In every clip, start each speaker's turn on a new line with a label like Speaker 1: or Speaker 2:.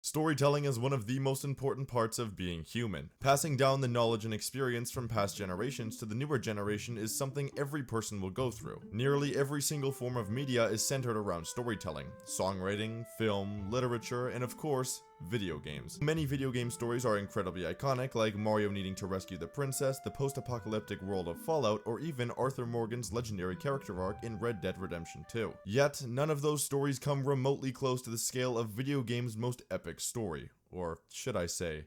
Speaker 1: Storytelling is one of the most important parts of being human. Passing down the knowledge and experience from past generations to the newer generation is something every person will go through. Nearly every single form of media is centered around storytelling: songwriting, film, literature, and of course, video games. Many video game stories are incredibly iconic, like Mario needing to rescue the princess, the post-apocalyptic world of Fallout, or even Arthur Morgan's legendary character arc in Red Dead Redemption 2. Yet, none of those stories come remotely close to the scale of video games' most epic story, or should I say,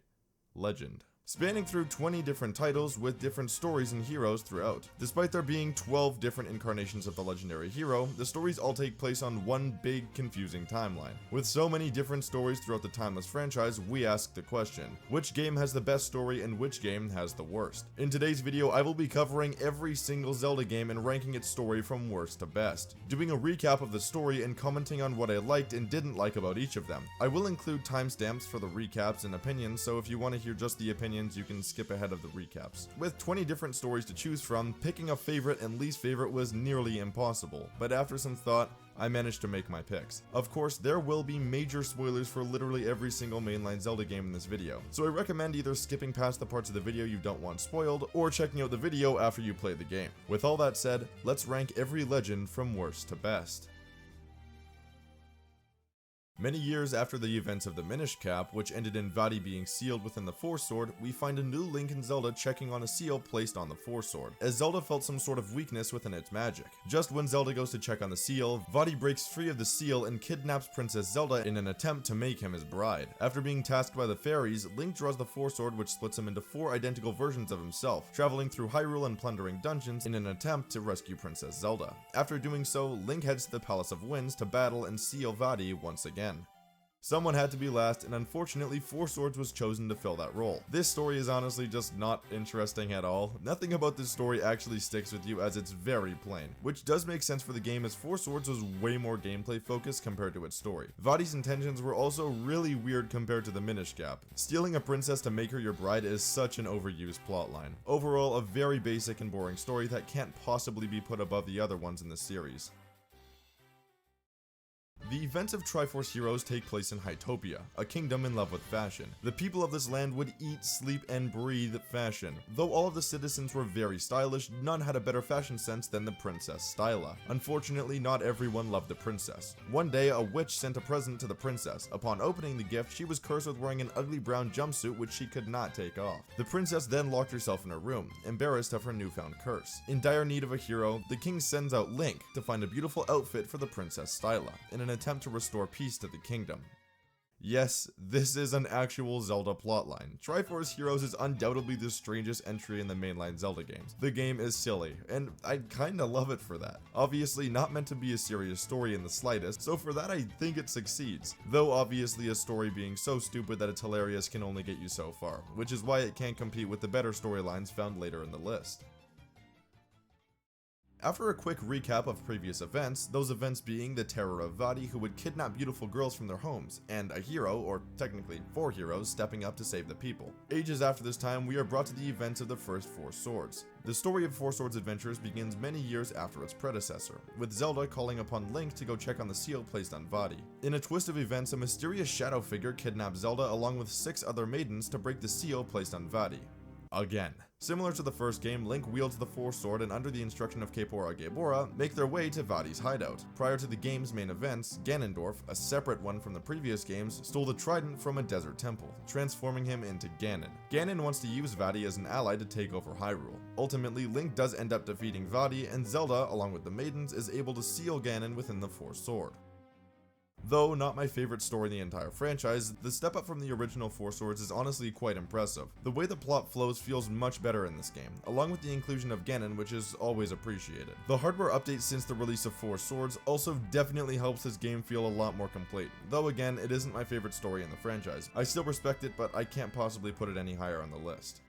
Speaker 1: legend. Spanning through 20 different titles with different stories and heroes throughout. Despite there being 12 different incarnations of the legendary hero, the stories all take place on one big, confusing timeline. With so many different stories throughout the timeless franchise, we ask the question, which game has the best story and which game has the worst? In today's video, I will be covering every single Zelda game and ranking its story from worst to best, doing a recap of the story and commenting on what I liked and didn't like about each of them. I will include timestamps for the recaps and opinions, so if you want to hear just the opinions, you can skip ahead of the recaps. With 20 different stories to choose from, picking a favorite and least favorite was nearly impossible, but after some thought, I managed to make my picks. Of course, there will be major spoilers for literally every single mainline Zelda game in this video, so I recommend either skipping past the parts of the video you don't want spoiled, or checking out the video after you play the game. With all that said, let's rank every legend from worst to best. Many years after the events of the Minish Cap, which ended in Vaati being sealed within the Force Sword, we find a new Link in Zelda checking on a seal placed on the Force Sword, as Zelda felt some sort of weakness within its magic. Just when Zelda goes to check on the seal, Vaati breaks free of the seal and kidnaps Princess Zelda in an attempt to make him his bride. After being tasked by the fairies, Link draws the Force Sword, which splits him into 4 identical versions of himself, traveling through Hyrule and plundering dungeons in an attempt to rescue Princess Zelda. After doing so, Link heads to the Palace of Winds to battle and seal Vaati once again. Someone had to be last, and unfortunately, Four Swords was chosen to fill that role. This story is honestly just not interesting at all. Nothing about this story actually sticks with you, as it's very plain, which does make sense for the game, as Four Swords was way more gameplay focused compared to its story. Vaati's intentions were also really weird compared to the Minish Cap. Stealing a princess to make her your bride is such an overused plotline. Overall, a very basic and boring story that can't possibly be put above the other ones in the series. The events of Triforce Heroes take place in Hytopia, a kingdom in love with fashion. The people of this land would eat, sleep, and breathe fashion. Though all of the citizens were very stylish, none had a better fashion sense than the Princess Styla. Unfortunately, not everyone loved the princess. One day, a witch sent a present to the princess. Upon opening the gift, she was cursed with wearing an ugly brown jumpsuit which she could not take off. The princess then locked herself in her room, embarrassed of her newfound curse. In dire need of a hero, the king sends out Link to find a beautiful outfit for the Princess Styla, in an attempt to restore peace to the kingdom. Yes, this is an actual Zelda plotline. Triforce Heroes is undoubtedly the strangest entry in the mainline Zelda games. The game is silly, and I kinda love it for that. Obviously not meant to be a serious story in the slightest, so for that I think it succeeds. Though obviously a story being so stupid that it's hilarious can only get you so far, which is why it can't compete with the better storylines found later in the list. After a quick recap of previous events, those events being the terror of Vaati, who would kidnap beautiful girls from their homes, and a hero, or technically 4 heroes, stepping up to save the people. Ages after this time, we are brought to the events of the first Four Swords. The story of Four Swords Adventures begins many years after its predecessor, with Zelda calling upon Link to go check on the seal placed on Vaati. In a twist of events, a mysterious shadow figure kidnaps Zelda along with 6 other maidens to break the seal placed on Vaati. Again. Similar to the first game, Link wields the Four Sword and under the instruction of Kaepora Gaebora, make their way to Vaati's hideout. Prior to the game's main events, Ganondorf, a separate one from the previous games, stole the trident from a desert temple, transforming him into Ganon. Ganon wants to use Vaati as an ally to take over Hyrule. Ultimately, Link does end up defeating Vaati, and Zelda, along with the maidens, is able to seal Ganon within the Four Sword. Though not my favorite story in the entire franchise, the step up from the original Four Swords is honestly quite impressive. The way the plot flows feels much better in this game, along with the inclusion of Ganon, which is always appreciated. The hardware update since the release of Four Swords also definitely helps this game feel a lot more complete, though again, it isn't my favorite story in the franchise. I still respect it, but I can't possibly put it any higher on the list.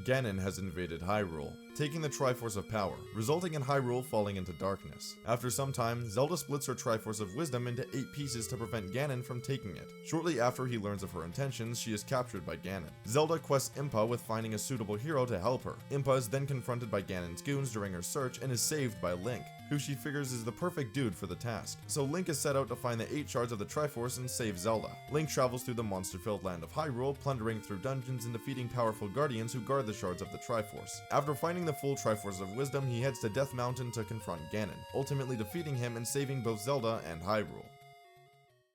Speaker 1: Ganon has invaded Hyrule, taking the Triforce of Power, resulting in Hyrule falling into darkness. After some time, Zelda splits her Triforce of Wisdom into 8 pieces to prevent Ganon from taking it. Shortly after he learns of her intentions, she is captured by Ganon. Zelda quests Impa with finding a suitable hero to help her. Impa is then confronted by Ganon's goons during her search and is saved by Link. who she figures is the perfect dude for the task. So Link is set out to find the 8 shards of the Triforce and save Zelda. Link travels through the monster-filled land of Hyrule, plundering through dungeons and defeating powerful guardians who guard the shards of the Triforce. After finding the full Triforce of Wisdom, he heads to Death Mountain to confront Ganon, ultimately defeating him and saving both Zelda and Hyrule.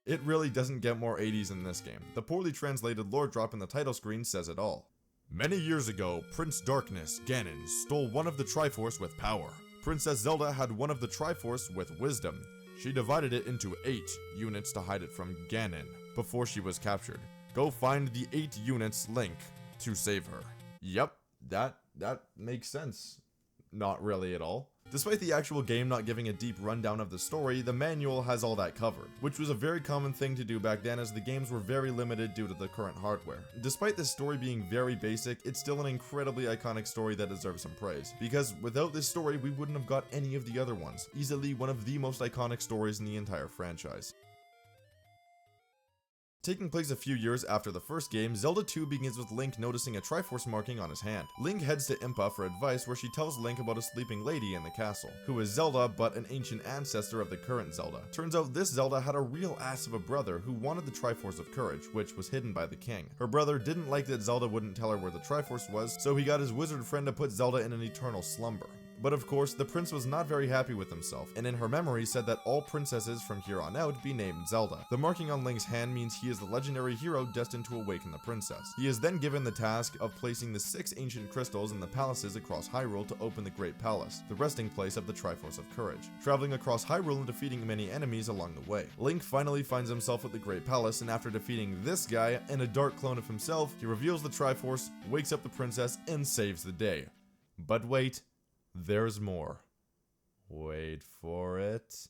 Speaker 1: It really doesn't get more 80s in this game. The poorly translated lore drop in the title screen says it all. Many years ago, Prince Darkness, Ganon, stole one of the Triforce with power. Princess Zelda had one of the Triforce with wisdom. She divided it into 8 units to hide it from Ganon before she was captured. Go find the 8 units, Link, to save her. Yep, that makes sense. Not really at all. Despite the actual game not giving a deep rundown of the story, the manual has all that covered, which was a very common thing to do back then as the games were very limited due to the current hardware. Despite the story being very basic, it's still an incredibly iconic story that deserves some praise, because without this story we wouldn't have got any of the other ones, easily one of the most iconic stories in the entire franchise. Taking place a few years after the first game, Zelda 2 begins with Link noticing a Triforce marking on his hand. Link heads to Impa for advice where she tells Link about a sleeping lady in the castle, who is Zelda but an ancient ancestor of the current Zelda. Turns out this Zelda had a real ass of a brother who wanted the Triforce of Courage, which was hidden by the king. Her brother didn't like that Zelda wouldn't tell her where the Triforce was, so he got his wizard friend to put Zelda in an eternal slumber. But of course, the prince was not very happy with himself, and in her memory said that all princesses from here on out be named Zelda. The marking on Link's hand means he is the legendary hero destined to awaken the princess. He is then given the task of placing the 6 ancient crystals in the palaces across Hyrule to open the Great Palace, the resting place of the Triforce of Courage, traveling across Hyrule and defeating many enemies along the way. Link finally finds himself at the Great Palace, and after defeating this guy and a dark clone of himself, he reveals the Triforce, wakes up the princess, and saves the day. But wait. There's more. Wait for it.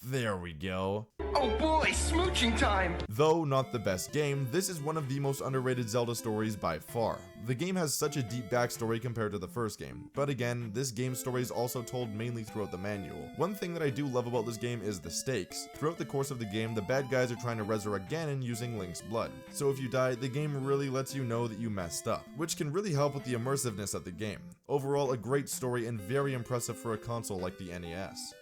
Speaker 1: There we go.
Speaker 2: Oh boy, smooching time!
Speaker 1: Though not the best game, this is one of the most underrated Zelda stories by far. The game has such a deep backstory compared to the first game, but again, this game's story is also told mainly throughout the manual. One thing that I do love about this game is the stakes. Throughout the course of the game, the bad guys are trying to resurrect Ganon using Link's blood. So if you die, the game really lets you know that you messed up, which can really help with the immersiveness of the game. Overall, a great story and very impressive for a console like the NES.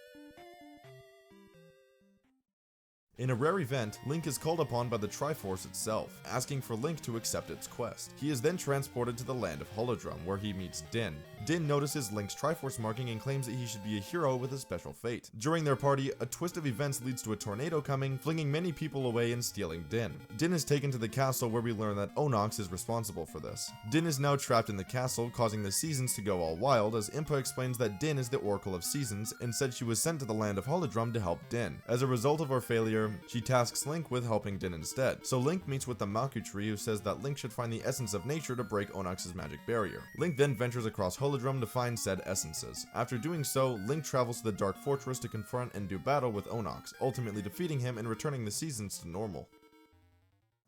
Speaker 1: In a rare event, Link is called upon by the Triforce itself, asking for Link to accept its quest. He is then transported to the land of Holodrum, where he meets Din. Din notices Link's Triforce marking and claims that he should be a hero with a special fate. During their party, a twist of events leads to a tornado coming, flinging many people away and stealing Din. Din is taken to the castle where we learn that Onox is responsible for this. Din is now trapped in the castle, causing the seasons to go all wild, as Impa explains that Din is the Oracle of Seasons and said she was sent to the land of Holodrum to help Din. As a result of our failure, she tasks Link with helping Din instead. So Link meets with the Maku tree, who says that Link should find the essence of nature to break Onox's magic barrier. Link then ventures across Holodrum to find said essences. After doing so, Link travels to the Dark Fortress to confront and do battle with Onox, ultimately defeating him and returning the seasons to normal.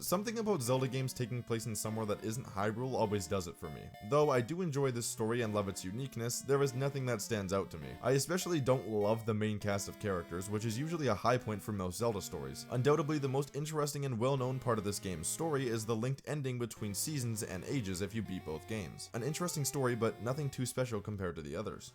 Speaker 1: Something about Zelda games taking place in somewhere that isn't Hyrule always does it for me. Though I do enjoy this story and love its uniqueness, there is nothing that stands out to me. I especially don't love the main cast of characters, which is usually a high point for most Zelda stories. Undoubtedly, the most interesting and well-known part of this game's story is the linked ending between seasons and ages if you beat both games. An interesting story, but nothing too special compared to the others.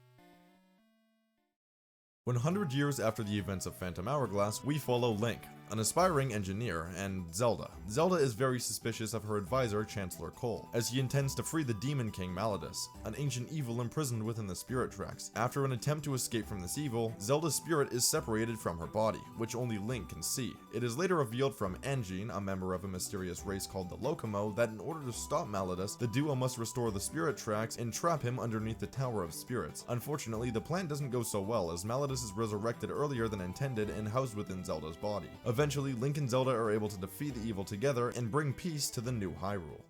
Speaker 1: 100 years after the events of Phantom Hourglass, we follow Link, an aspiring engineer, and Zelda. Zelda is very suspicious of her advisor, Chancellor Cole, as he intends to free the Demon King Malladus, an ancient evil imprisoned within the Spirit Tracks. After an attempt to escape from this evil, Zelda's spirit is separated from her body, which only Link can see. It is later revealed from Anjean, a member of a mysterious race called the Locomo, that in order to stop Malladus, the duo must restore the Spirit Tracks and trap him underneath the Tower of Spirits. Unfortunately, the plan doesn't go so well, as Malladus is resurrected earlier than intended and housed within Zelda's body. Eventually, Link and Zelda are able to defeat the evil together and bring peace to the new Hyrule.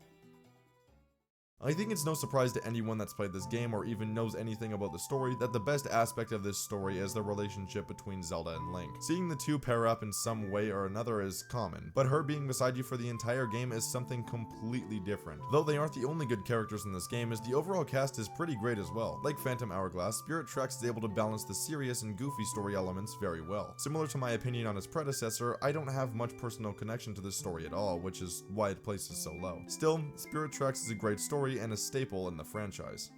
Speaker 1: I think it's no surprise to anyone that's played this game or even knows anything about the story that the best aspect of this story is the relationship between Zelda and Link. Seeing the two pair up in some way or another is common, but her being beside you for the entire game is something completely different. Though they aren't the only good characters in this game, as the overall cast is pretty great as well. Like Phantom Hourglass, Spirit Tracks is able to balance the serious and goofy story elements very well. Similar to my opinion on its predecessor, I don't have much personal connection to this story at all, which is why it places so low. Still, Spirit Tracks is a great story and a staple in the franchise.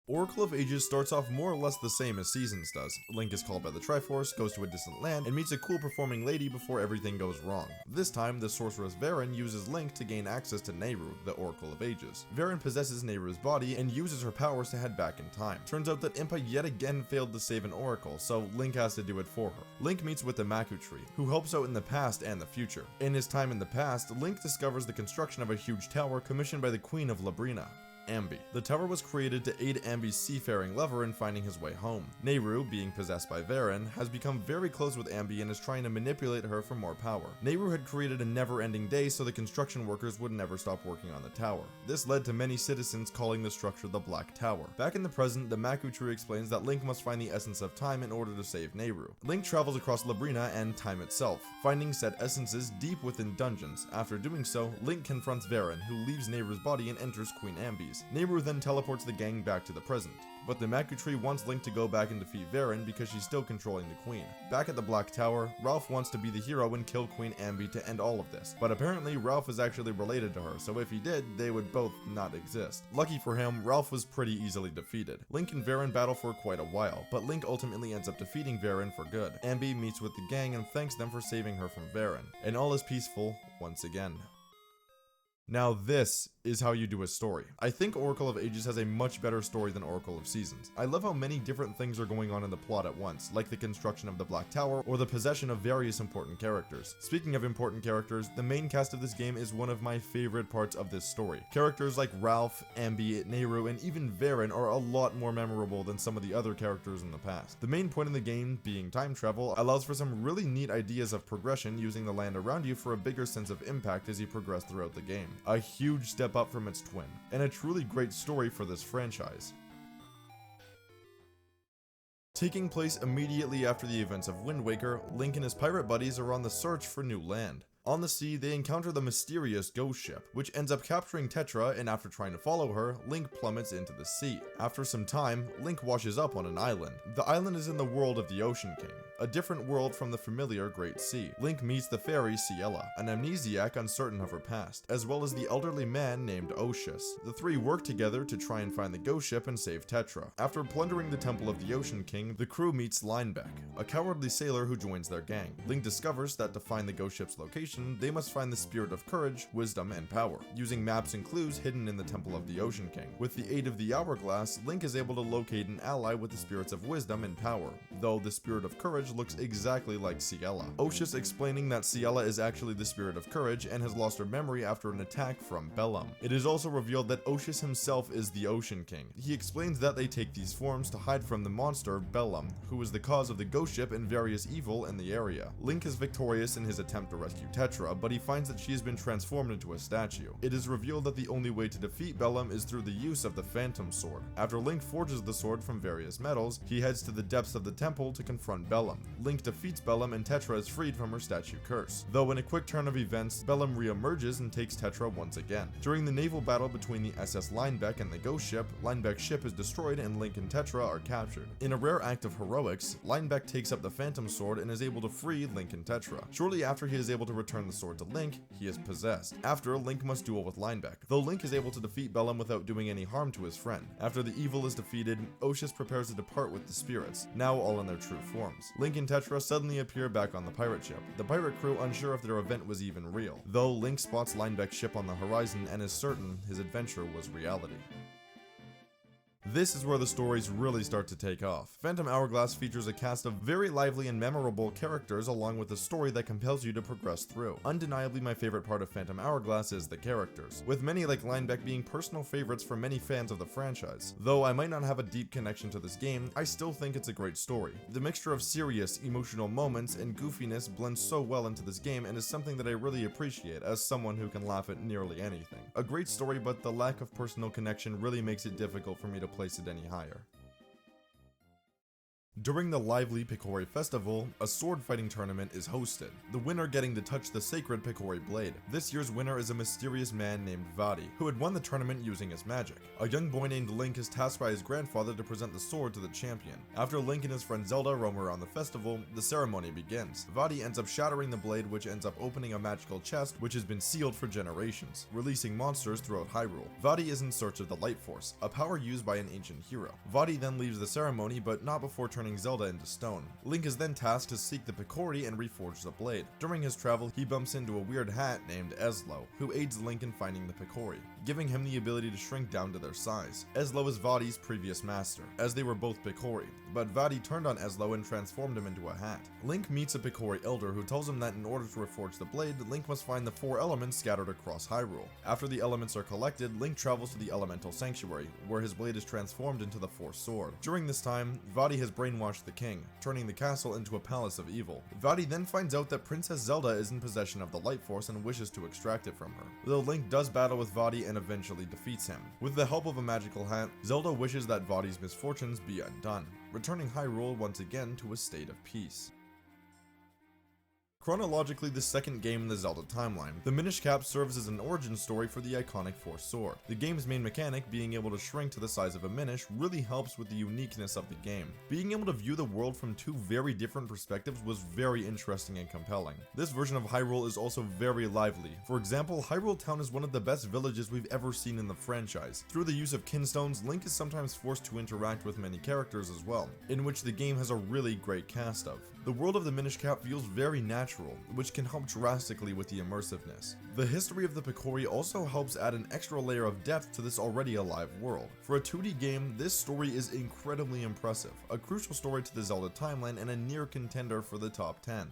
Speaker 1: Oracle of Ages starts off more or less the same as Seasons does. Link is called by the Triforce, goes to a distant land, and meets a cool performing lady before everything goes wrong. This time, the sorceress Varen uses Link to gain access to Nehru, the Oracle of Ages. Varen possesses Nehru's body and uses her powers to head back in time. Turns out that Impa yet again failed to save an Oracle, so Link has to do it for her. Link meets with the Maku Tree, who helps out in the past and the future. In his time in the past, Link discovers the construction of a huge tower commissioned by the Queen of Labrina, Ambi. The tower was created to aid Ambi's seafaring lover in finding his way home. Nehru, being possessed by Varen, has become very close with Ambi and is trying to manipulate her for more power. Nehru had created a never-ending day so the construction workers would never stop working on the tower. This led to many citizens calling the structure the Black Tower. Back in the present, the Maku Tree explains that Link must find the essence of time in order to save Nehru. Link travels across Labrina and time itself, finding said essences deep within dungeons. After doing so, Link confronts Varen, who leaves Nehru's body and enters Queen Ambi's. Nehru then teleports the gang back to the present, but the Maku Tree wants Link to go back and defeat Varen because she's still controlling the Queen. Back at the Black Tower, Ralph wants to be the hero and kill Queen Ambi to end all of this, but apparently Ralph is actually related to her, so if he did, they would both not exist. Lucky for him, Ralph was pretty easily defeated. Link and Varen battle for quite a while, but Link ultimately ends up defeating Varen for good. Ambi meets with the gang and thanks them for saving her from Varen, and all is peaceful once again. Now this is how you do a story. I think Oracle of Ages has a much better story than Oracle of Seasons. I love how many different things are going on in the plot at once, like the construction of the Black Tower or the possession of various important characters. Speaking of important characters, the main cast of this game is one of my favorite parts of this story. Characters like Ralph, Ambi, Nehru, and even Varen are a lot more memorable than some of the other characters in the past. The main point in the game, being time travel, allows for some really neat ideas of progression using the land around you for a bigger sense of impact as you progress throughout the game. A huge step up from its twin, and a truly great story for this franchise. Taking place immediately after the events of Wind Waker, Link and his pirate buddies are on the search for new land. On the sea, they encounter the mysterious ghost ship, which ends up capturing Tetra, and after trying to follow her, Link plummets into the sea. After some time, Link washes up on an island. The island is in the world of the Ocean King, a different world from the familiar Great Sea. Link meets the fairy Ciela, an amnesiac uncertain of her past, as well as the elderly man named Oshus. The three work together to try and find the ghost ship and save Tetra. After plundering the temple of the Ocean King, the crew meets Linebeck, a cowardly sailor who joins their gang. Link discovers that to find the ghost ship's location, they must find the spirit of courage, wisdom, and power, using maps and clues hidden in the Temple of the Ocean King. With the aid of the Hourglass, Link is able to locate an ally with the spirits of wisdom and power, though the spirit of courage looks exactly like Ciela. Oshus explaining that Ciela is actually the spirit of courage and has lost her memory after an attack from Bellum. It is also revealed that Oshus himself is the Ocean King. He explains that they take these forms to hide from the monster Bellum, who is the cause of the ghost ship and various evil in the area. Link is victorious in his attempt to rescue Tetra, but he finds that she has been transformed into a statue. It is revealed that the only way to defeat Bellum is through the use of the Phantom Sword. After Link forges the sword from various metals, he heads to the depths of the temple to confront Bellum. Link defeats Bellum and Tetra is freed from her statue curse. Though in a quick turn of events, Bellum re-emerges and takes Tetra once again. During the naval battle between the SS Linebeck and the ghost ship, Linebeck's ship is destroyed and Link and Tetra are captured. In a rare act of heroics, Linebeck takes up the Phantom Sword and is able to free Link and Tetra. Shortly after he is able to return the sword to Link, he is possessed. After, Link must duel with Linebeck, though Link is able to defeat Bellum without doing any harm to his friend. After the evil is defeated, Oshus prepares to depart with the spirits, now all in their true forms. Link and Tetra suddenly appear back on the pirate ship, the pirate crew unsure if their event was even real, though Link spots Linebeck's ship on the horizon and is certain his adventure was reality. This is where the stories really start to take off. Phantom Hourglass features a cast of very lively and memorable characters along with a story that compels you to progress through. Undeniably my favorite part of Phantom Hourglass is the characters, with many like Linebeck being personal favorites for many fans of the franchise. Though I might not have a deep connection to this game, I still think it's a great story. The mixture of serious, emotional moments and goofiness blends so well into this game and is something that I really appreciate as someone who can laugh at nearly anything. A great story, but the lack of personal connection really makes it difficult for me to place it any higher. During the lively Picori Festival, a sword fighting tournament is hosted, the winner getting to touch the sacred Picori blade. This year's winner is a mysterious man named Vaati, who had won the tournament using his magic. A young boy named Link is tasked by his grandfather to present the sword to the champion. After Link and his friend Zelda roam around the festival, the ceremony begins. Vaati ends up shattering the blade, which ends up opening a magical chest which has been sealed for generations, releasing monsters throughout Hyrule. Vaati is in search of the Light Force, a power used by an ancient hero. Vaati then leaves the ceremony, but not before turning Zelda into stone. Link is then tasked to seek the Picori and reforge the blade. During his travel, he bumps into a weird hat named Eslo, who aids Link in finding the Picori, giving him the ability to shrink down to their size. Eslo is Vaati's previous master, as they were both Picori, but Vaati turned on Eslo and transformed him into a hat. Link meets a Picori elder who tells him that in order to reforge the blade, Link must find the 4 elements scattered across Hyrule. After the elements are collected, Link travels to the Elemental Sanctuary, where his blade is transformed into the Force Sword. During this time, Vaati has brainwashed the king, turning the castle into a palace of evil. Vaati then finds out that Princess Zelda is in possession of the Light Force and wishes to extract it from her. Though Link does battle with Vaati and eventually defeats him. With the help of a magical hat, Zelda wishes that Vaati's misfortunes be undone, returning Hyrule once again to a state of peace. Chronologically, the second game in the Zelda timeline, the Minish Cap serves as an origin story for the iconic Force Sword. The game's main mechanic, being able to shrink to the size of a Minish, really helps with the uniqueness of the game. Being able to view the world from 2 very different perspectives was very interesting and compelling. This version of Hyrule is also very lively. For example, Hyrule Town is one of the best villages we've ever seen in the franchise. Through the use of kinstones, Link is sometimes forced to interact with many characters as well, in which the game has a really great cast of. The world of the Minish Cap feels very natural, which can help drastically with the immersiveness. The history of the Picori also helps add an extra layer of depth to this already alive world. For a 2D game, this story is incredibly impressive, a crucial story to the Zelda timeline and a near contender for the top 10.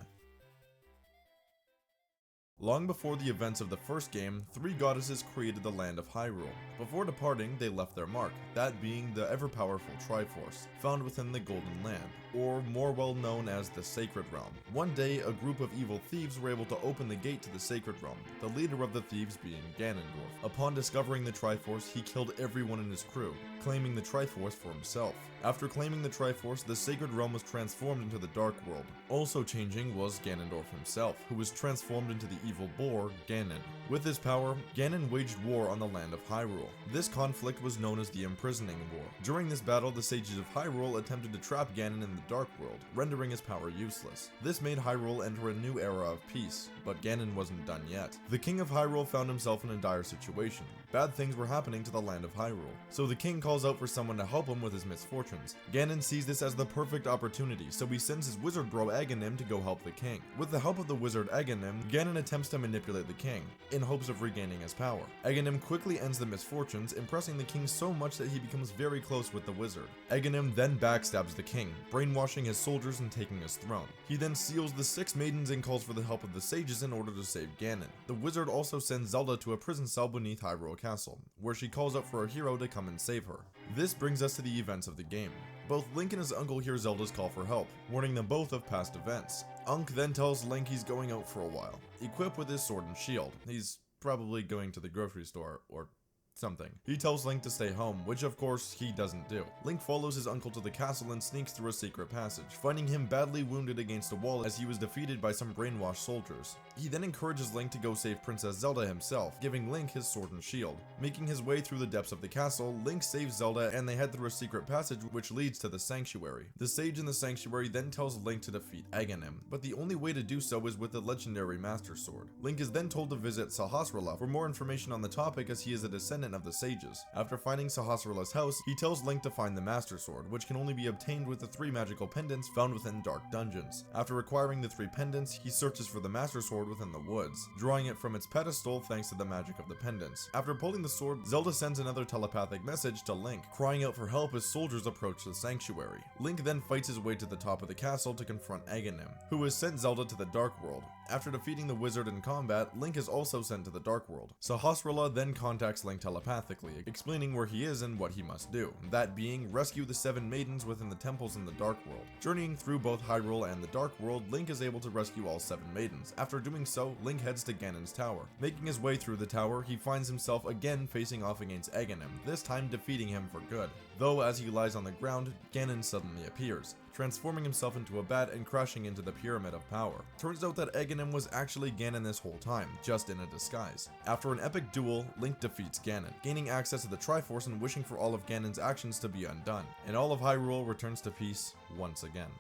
Speaker 1: Long before the events of the first game, 3 goddesses created the land of Hyrule. Before departing, they left their mark, that being the ever-powerful Triforce, found within the Golden Land, or more well known as the Sacred Realm. One day, a group of evil thieves were able to open the gate to the Sacred Realm, the leader of the thieves being Ganondorf. Upon discovering the Triforce, he killed everyone in his crew, claiming the Triforce for himself. After claiming the Triforce, the Sacred Realm was transformed into the Dark World. Also changing was Ganondorf himself, who was transformed into the evil boar, Ganon. With his power, Ganon waged war on the land of Hyrule. This conflict was known as the Imprisoning War. During this battle, the sages of Hyrule attempted to trap Ganon in the Dark World, rendering his power useless. This made Hyrule enter a new era of peace, but Ganon wasn't done yet. The king of Hyrule found himself in a dire situation. Bad things were happening to the land of Hyrule, so the king calls out for someone to help him with his misfortunes. Ganon sees this as the perfect opportunity, so he sends his wizard bro Aghanim to go help the king. With the help of the wizard Aghanim, Ganon attempts to manipulate the king, in hopes of regaining his power. Aghanim quickly ends the misfortunes, impressing the king so much that he becomes very close with the wizard. Aghanim then backstabs the king, brainwashing his soldiers and taking his throne. He then seals the 6 maidens and calls for the help of the sages in order to save Ganon. The wizard also sends Zelda to a prison cell beneath Hyrule Castle, where she calls out for a hero to come and save her. This brings us to the events of the game. Both Link and his uncle hear Zelda's call for help, warning them both of past events. Unk then tells Link he's going out for a while, equipped with his sword and shield. He's probably going to the grocery store or something. He tells Link to stay home, which of course he doesn't do. Link follows his uncle to the castle and sneaks through a secret passage, finding him badly wounded against a wall as he was defeated by some brainwashed soldiers. He then encourages Link to go save Princess Zelda himself, giving Link his sword and shield. Making his way through the depths of the castle, Link saves Zelda and they head through a secret passage which leads to the sanctuary. The sage in the sanctuary then tells Link to defeat Aghanim, but the only way to do so is with the legendary Master Sword. Link is then told to visit Sahasrahla for more information on the topic, as he is a descendant of the sages. After finding Sahasrahla's house, he tells Link to find the Master Sword, which can only be obtained with the 3 magical pendants found within dark dungeons. After acquiring the 3 pendants, he searches for the Master Sword within the woods, drawing it from its pedestal thanks to the magic of the pendants. After pulling the sword, Zelda sends another telepathic message to Link, crying out for help as soldiers approach the sanctuary. Link then fights his way to the top of the castle to confront Aghanim, who has sent Zelda to the Dark World. After defeating the wizard in combat, Link is also sent to the Dark World. Sahasrahla then contacts Link telepathically, explaining where he is and what he must do, that being rescue the 7 maidens within the temples in the Dark World. Journeying through both Hyrule and the Dark World, Link is able to rescue all 7 maidens. After doing so, Link heads to Ganon's tower. Making his way through the tower, he finds himself again facing off against Aghanim, this time defeating him for good. Though as he lies on the ground, Ganon suddenly appears, transforming himself into a bat and crashing into the Pyramid of Power. Turns out that Aghanim was actually Ganon this whole time, just in a disguise. After an epic duel, Link defeats Ganon, gaining access to the Triforce and wishing for all of Ganon's actions to be undone. And all of Hyrule returns to peace once again.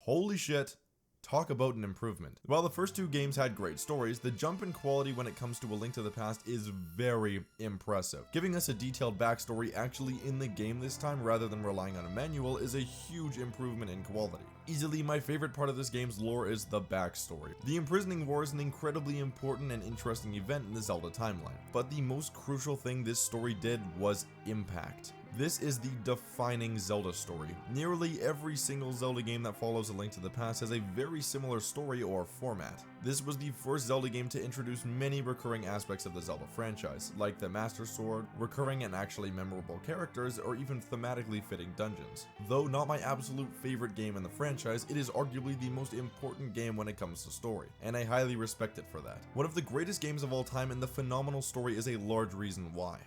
Speaker 1: Holy shit. Talk about an improvement. While the first two games had great stories, the jump in quality when it comes to A Link to the Past is very impressive. Giving us a detailed backstory actually in the game this time rather than relying on a manual is a huge improvement in quality. Easily my favorite part of this game's lore is the backstory. The Imprisoning War is an incredibly important and interesting event in the Zelda timeline, but the most crucial thing this story did was impact. This is the defining Zelda story. Nearly every single Zelda game that follows A Link to the Past has a very similar story or format. This was the first Zelda game to introduce many recurring aspects of the Zelda franchise, like the Master Sword, recurring and actually memorable characters, or even thematically fitting dungeons. Though not my absolute favorite game in the franchise, it is arguably the most important game when it comes to story, and I highly respect it for that. One of the greatest games of all time, and the phenomenal story is a large reason why.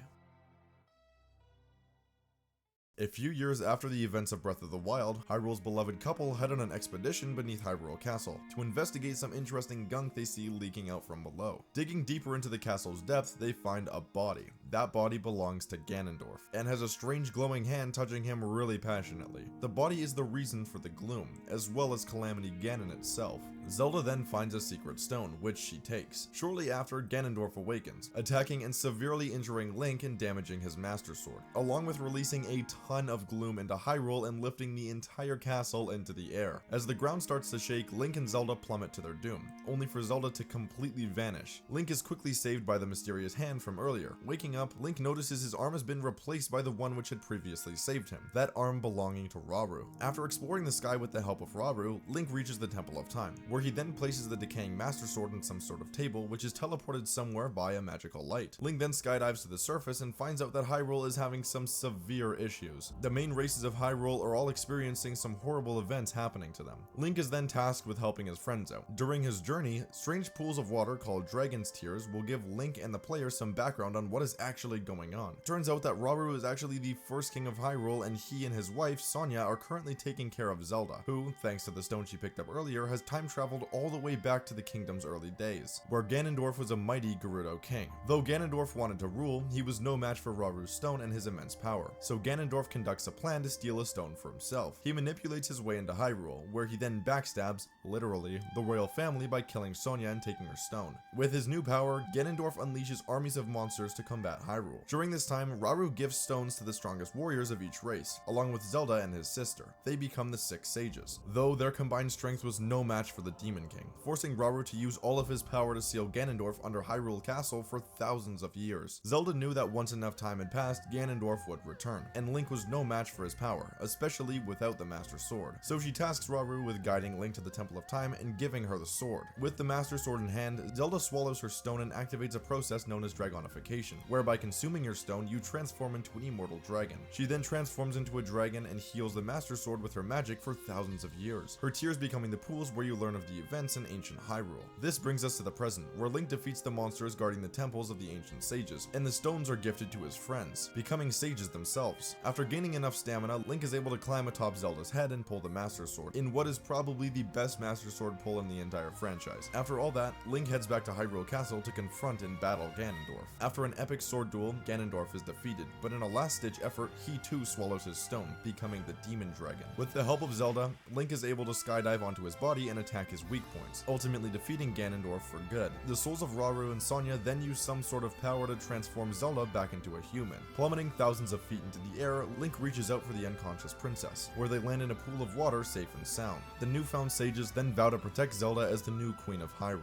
Speaker 1: A few years after the events of Breath of the Wild, Hyrule's beloved couple head on an expedition beneath Hyrule Castle to investigate some interesting gunk they see leaking out from below. Digging deeper into the castle's depths, they find a body. That body belongs to Ganondorf, and has a strange glowing hand touching him really passionately. The body is the reason for the gloom, as well as Calamity Ganon itself. Zelda then finds a secret stone, which she takes. Shortly after, Ganondorf awakens, attacking and severely injuring Link and damaging his Master Sword, along with releasing a ton of gloom into Hyrule and lifting the entire castle into the air. As the ground starts to shake, Link and Zelda plummet to their doom, only for Zelda to completely vanish. Link is quickly saved by the mysterious hand from earlier. Waking up, Link notices his arm has been replaced by the one which had previously saved him, that arm belonging to Rauru. After exploring the sky with the help of Rauru, Link reaches the Temple of Time, where he then places the decaying Master Sword on some sort of table, which is teleported somewhere by a magical light. Link then skydives to the surface and finds out that Hyrule is having some severe issues. The main races of Hyrule are all experiencing some horrible events happening to them. Link is then tasked with helping his friends out. During his journey, strange pools of water called Dragon's Tears will give Link and the player some background on what is actually going on. Turns out that Rauru is actually the first king of Hyrule, and he and his wife, Sonia, are currently taking care of Zelda, who, thanks to the stone she picked up earlier, has time traveled all the way back to the kingdom's early days, where Ganondorf was a mighty Gerudo king. Though Ganondorf wanted to rule, he was no match for Rauru's stone and his immense power, so Ganondorf conducts a plan to steal a stone for himself. He manipulates his way into Hyrule, where he then backstabs, literally, the royal family by killing Sonia and taking her stone. With his new power, Ganondorf unleashes armies of monsters to combat Hyrule. During this time, Rauru gives stones to the strongest warriors of each race, along with Zelda and his sister. They become the Six Sages, though their combined strength was no match for the Demon King, forcing Rauru to use all of his power to seal Ganondorf under Hyrule Castle for thousands of years. Zelda knew that once enough time had passed, Ganondorf would return, and Link was no match for his power, especially without the Master Sword. So she tasks Rauru with guiding Link to the Temple of Time and giving her the sword. With the Master Sword in hand, Zelda swallows her stone and activates a process known as Dragonification, where by consuming your stone, you transform into an immortal dragon. She then transforms into a dragon and heals the Master Sword with her magic for thousands of years, her tears becoming the pools where you learn of the events in ancient Hyrule. This brings us to the present, where Link defeats the monsters guarding the temples of the ancient sages, and the stones are gifted to his friends, becoming sages themselves. After gaining enough stamina, Link is able to climb atop Zelda's head and pull the Master Sword, in what is probably the best Master Sword pull in the entire franchise. After all that, Link heads back to Hyrule Castle to confront and battle Ganondorf. After an epic sword duel, Ganondorf is defeated, but in a last-ditch effort, he too swallows his stone, becoming the Demon Dragon. With the help of Zelda, Link is able to skydive onto his body and attack his weak points, ultimately defeating Ganondorf for good. The souls of Rauru and Sonia then use some sort of power to transform Zelda back into a human. Plummeting thousands of feet into the air, Link reaches out for the unconscious princess, where they land in a pool of water safe and sound. The newfound sages then vow to protect Zelda as the new Queen of Hyrule.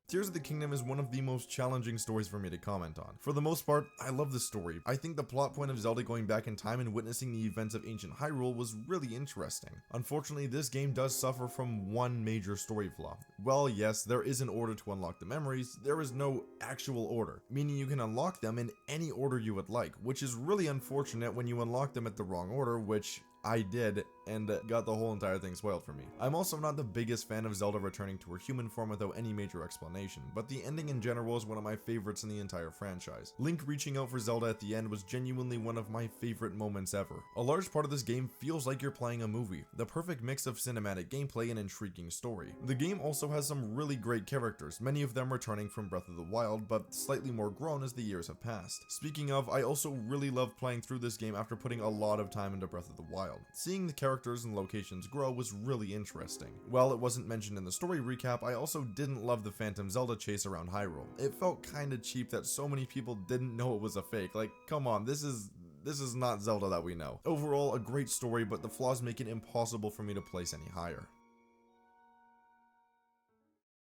Speaker 1: Tears of the Kingdom is one of the most challenging stories for me to comment on. For the most part, I love the story. I think the plot point of Zelda going back in time and witnessing the events of ancient Hyrule was really interesting. Unfortunately, this game does suffer from one major story flaw. Well, yes, there is an order to unlock the memories, there is no actual order, meaning you can unlock them in any order you would like, which is really unfortunate when you unlock them at the wrong order, which I did, and got the whole entire thing spoiled for me. I'm also not the biggest fan of Zelda returning to her human form without any major explanation, but the ending in general is one of my favorites in the entire franchise. Link reaching out for Zelda at the end was genuinely one of my favorite moments ever. A large part of this game feels like you're playing a movie, the perfect mix of cinematic gameplay and intriguing story. The game also has some really great characters, many of them returning from Breath of the Wild, but slightly more grown as the years have passed. Speaking of, I also really loved playing through this game after putting a lot of time into Breath of the Wild. Seeing the characters and locations grow was really interesting. While it wasn't mentioned in the story recap, I also didn't love the Phantom Zelda chase around Hyrule. It felt kinda cheap that so many people didn't know it was a fake. Like, come on, this is not Zelda that we know. Overall, a great story, but the flaws make it impossible for me to place any higher.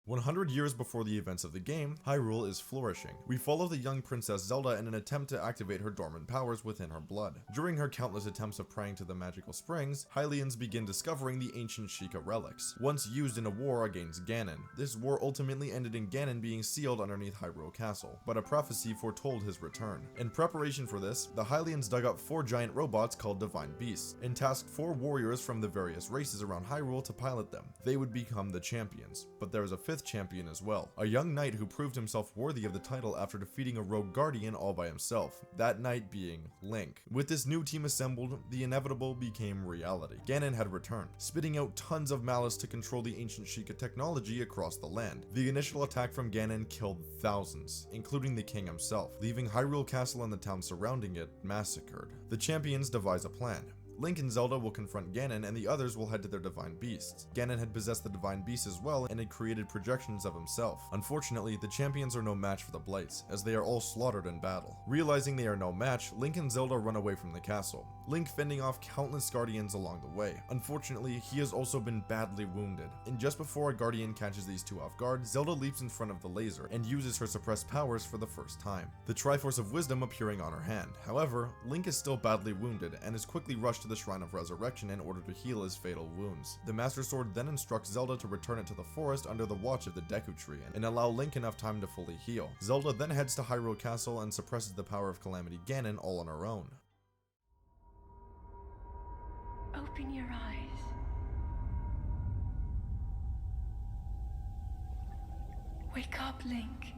Speaker 1: 100 years before the events of the game, Hyrule is flourishing. We follow the young Princess Zelda in an attempt to activate her dormant powers within her blood. During her countless attempts of praying to the magical springs, Hylians begin discovering the ancient Sheikah relics, once used in a war against Ganon. This war ultimately ended in Ganon being sealed underneath Hyrule Castle, but a prophecy foretold his return. In preparation for this, the Hylians dug up 4 giant robots called Divine Beasts, and tasked 4 warriors from the various races around Hyrule to pilot them. They would become the champions, but there was a 5th champion as well, a young knight who proved himself worthy of the title after defeating a rogue guardian all by himself, that knight being Link. With this new team assembled, the inevitable became reality. Ganon had returned, spitting out tons of malice to control the ancient Sheikah technology across the land. The initial attack from Ganon killed thousands, including the king himself, leaving Hyrule Castle and the town surrounding it massacred. The champions devise a plan. Link and Zelda will confront Ganon, and the others will head to their Divine Beasts. Ganon had possessed the Divine Beasts as well, and had created projections of himself. Unfortunately, the champions are no match for the Blights, as they are all slaughtered in battle. Realizing they are no match, Link and Zelda run away from the castle, Link fending off countless guardians along the way. Unfortunately, he has also been badly wounded, and just before a guardian catches these two off guard, Zelda leaps in front of the laser, and uses her suppressed powers for the first time, the Triforce of Wisdom appearing on her hand. However, Link is still badly wounded, and is quickly rushed to the Shrine of Resurrection in order to heal his fatal wounds. The Master Sword then instructs Zelda to return it to the forest under the watch of the Deku Tree, and allow Link enough time to fully heal. Zelda then heads to Hyrule Castle and suppresses the power of Calamity Ganon all on her own.
Speaker 3: Open your eyes. Wake up, Link.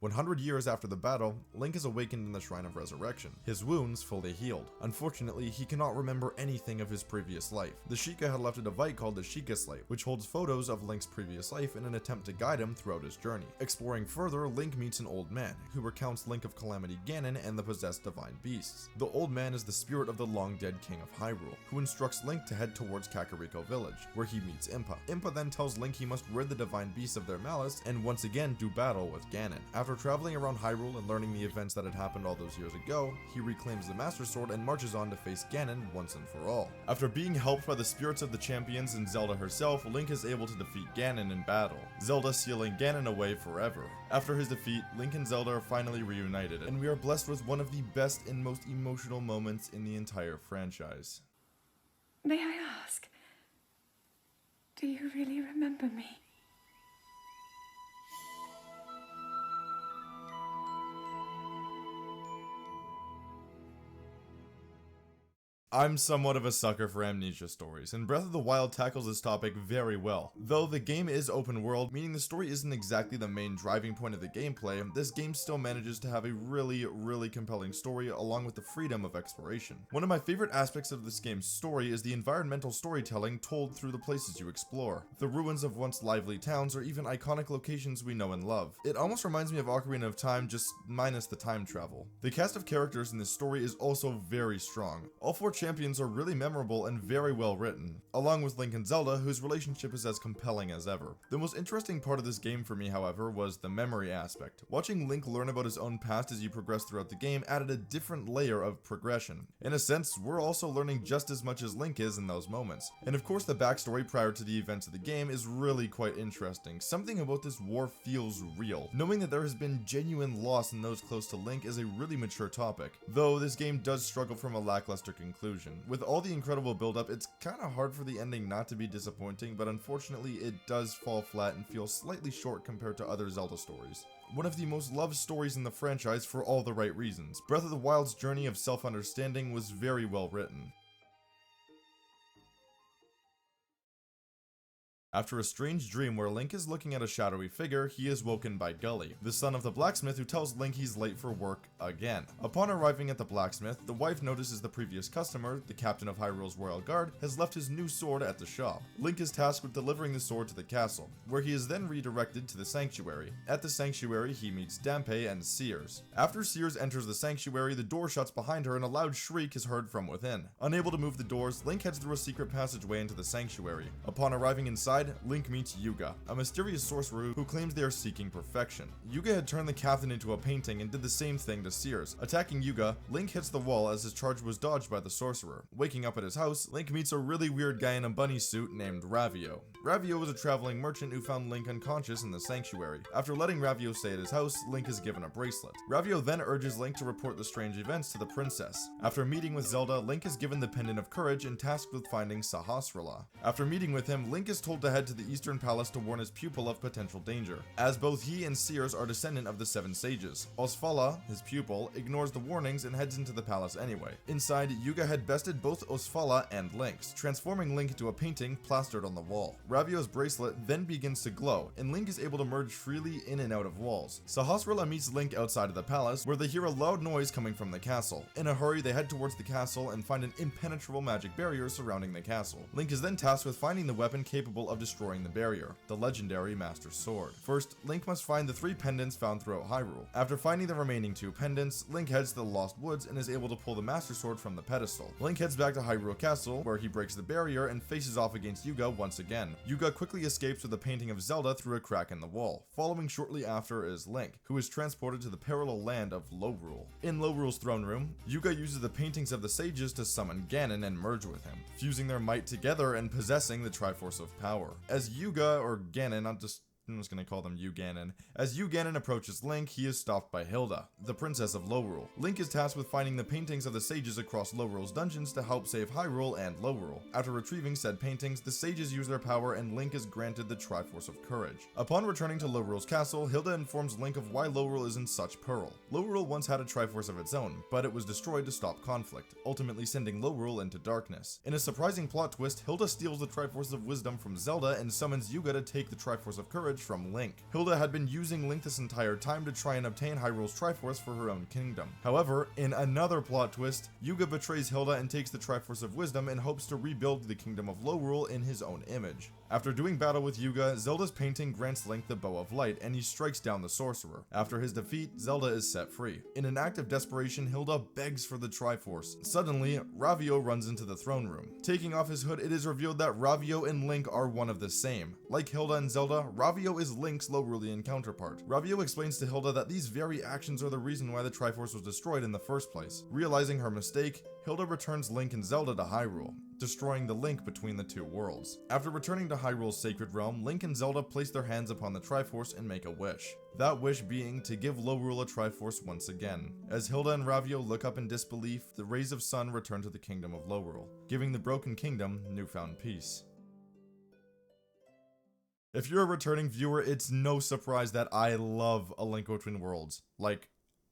Speaker 1: 100 years after the battle, Link is awakened in the Shrine of Resurrection, his wounds fully healed. Unfortunately, he cannot remember anything of his previous life. The Sheikah had left a device called the Sheikah Slate, which holds photos of Link's previous life in an attempt to guide him throughout his journey. Exploring further, Link meets an old man, who recounts Link of Calamity Ganon and the possessed Divine Beasts. The old man is the spirit of the long-dead King of Hyrule, who instructs Link to head towards Kakariko Village, where he meets Impa. Impa then tells Link he must rid the Divine Beasts of their malice, and once again do battle with Ganon. After traveling around Hyrule and learning the events that had happened all those years ago, he reclaims the Master Sword and marches on to face Ganon once and for all. After being helped by the spirits of the champions and Zelda herself, Link is able to defeat Ganon in battle, Zelda sealing Ganon away forever. After his defeat, Link and Zelda are finally reunited, and we are blessed with one of the best and most emotional moments in the entire franchise.
Speaker 3: May I ask, do you really remember me?
Speaker 1: I'm somewhat of a sucker for amnesia stories, and Breath of the Wild tackles this topic very well. Though the game is open world, meaning the story isn't exactly the main driving point of the gameplay, this game still manages to have a really compelling story along with the freedom of exploration. One of my favorite aspects of this game's story is the environmental storytelling told through the places you explore. The ruins of once lively towns or even iconic locations we know and love. It almost reminds me of Ocarina of Time, just minus the time travel. The cast of characters in this story is also very strong. All 4 champions are really memorable and very well written, along with Link and Zelda, whose relationship is as compelling as ever. The most interesting part of this game for me, however, was the memory aspect. Watching Link learn about his own past as you progress throughout the game added a different layer of progression. In a sense, we're also learning just as much as Link is in those moments. And of course, the backstory prior to the events of the game is really quite interesting. Something about this war feels real. Knowing that there has been genuine loss in those close to Link is a really mature topic, though this game does struggle from a lackluster conclusion. With all the incredible build-up, it's kinda hard for the ending not to be disappointing, but unfortunately it does fall flat and feels slightly short compared to other Zelda stories. one of the most loved stories in the franchise for all the right reasons. Breath of the Wild's journey of self-understanding was very well written. After a strange dream where Link is looking at a shadowy figure, he is woken by Gully, the son of the blacksmith, who tells Link he's late for work again. Upon arriving at the blacksmith, the wife notices the previous customer, the captain of Hyrule's royal guard, has left his new sword at the shop. Link is tasked with delivering the sword to the castle, where he is then redirected to the sanctuary. At the sanctuary, he meets Dampé and Sears. After Sears enters the sanctuary, the door shuts behind her and a loud shriek is heard from within. Unable to move the doors, Link heads through a secret passageway into the sanctuary. Upon arriving inside, Link meets Yuga, a mysterious sorcerer who claims they are seeking perfection. Yuga had turned the captain into a painting and did the same thing to Sears. Attacking Yuga, Link hits the wall as his charge was dodged by the sorcerer. Waking up at his house, Link meets a really weird guy in a bunny suit named Ravio. Ravio was a traveling merchant who found Link unconscious in the sanctuary. After letting Ravio stay at his house, Link is given a bracelet. Ravio then urges Link to report the strange events to the princess. After meeting with Zelda, Link is given the Pendant of Courage and tasked with finding Sahasrahla. After meeting with him, Link is told to head to the Eastern Palace to warn his pupil of potential danger, as both he and Sears are descendant of the Seven Sages. Osfala, his pupil, ignores the warnings and heads into the palace anyway. Inside, Yuga had bested both Osfala and Link's, transforming Link into a painting plastered on the wall. Ravio's bracelet then begins to glow, and Link is able to merge freely in and out of walls. Sahasrahla meets Link outside of the palace, where they hear a loud noise coming from the castle. In a hurry, they head towards the castle and find an impenetrable magic barrier surrounding the castle. Link is then tasked with finding the weapon capable of destroying the barrier, the legendary Master Sword. First, Link must find the 3 pendants found throughout Hyrule. After finding the remaining 2 pendants, Link heads to the Lost Woods and is able to pull the Master Sword from the pedestal. Link heads back to Hyrule Castle, where he breaks the barrier and faces off against Yuga once again. Yuga quickly escapes with a painting of Zelda through a crack in the wall. Following shortly after is Link, who is transported to the parallel land of Lorule. In Lorule's throne room, Yuga uses the paintings of the sages to summon Ganon and merge with him, fusing their might together and possessing the Triforce of Power. As Yuga, or Ganon, I'm just gonna call them Ganon. As Ganon approaches Link, he is stopped by Hilda, the princess of Lorule. Link is tasked with finding the paintings of the sages across Lorule's dungeons to help save Hyrule and Lorule. After retrieving said paintings, the sages use their power and Link is granted the Triforce of Courage. Upon returning to Lorule's castle, Hilda informs Link of why Lorule is in such peril. Lorule once had a Triforce of its own, but it was destroyed to stop conflict, ultimately sending Lorule into darkness. In a surprising plot twist, Hilda steals the Triforce of Wisdom from Zelda and summons Yuga to take the Triforce of Courage from Link. Hilda had been using Link this entire time to try and obtain Hyrule's Triforce for her own kingdom. However, in another plot twist, Yuga betrays Hilda and takes the Triforce of Wisdom in hopes to rebuild the kingdom of Lorule in his own image. After doing battle with Yuga, Zelda's painting grants Link the Bow of Light and he strikes down the sorcerer. After his defeat, Zelda is set free. In an act of desperation, Hilda begs for the Triforce. Suddenly, Ravio runs into the throne room. Taking off his hood, it is revealed that Ravio and Link are one of the same. Like Hilda and Zelda, Ravio is Link's Lorulean counterpart. Ravio explains to Hilda that these very actions are the reason why the Triforce was destroyed in the first place. Realizing her mistake, Hilda returns Link and Zelda to Hyrule, destroying the link between the 2 worlds. After returning to Hyrule's sacred realm, Link and Zelda place their hands upon the Triforce and make a wish. That wish being to give Lorule a Triforce once again. As Hilda and Ravio look up in disbelief, the rays of sun return to the kingdom of Lorule, giving the broken kingdom newfound peace. If you're a returning viewer, it's no surprise that I love A Link Between Worlds. Like,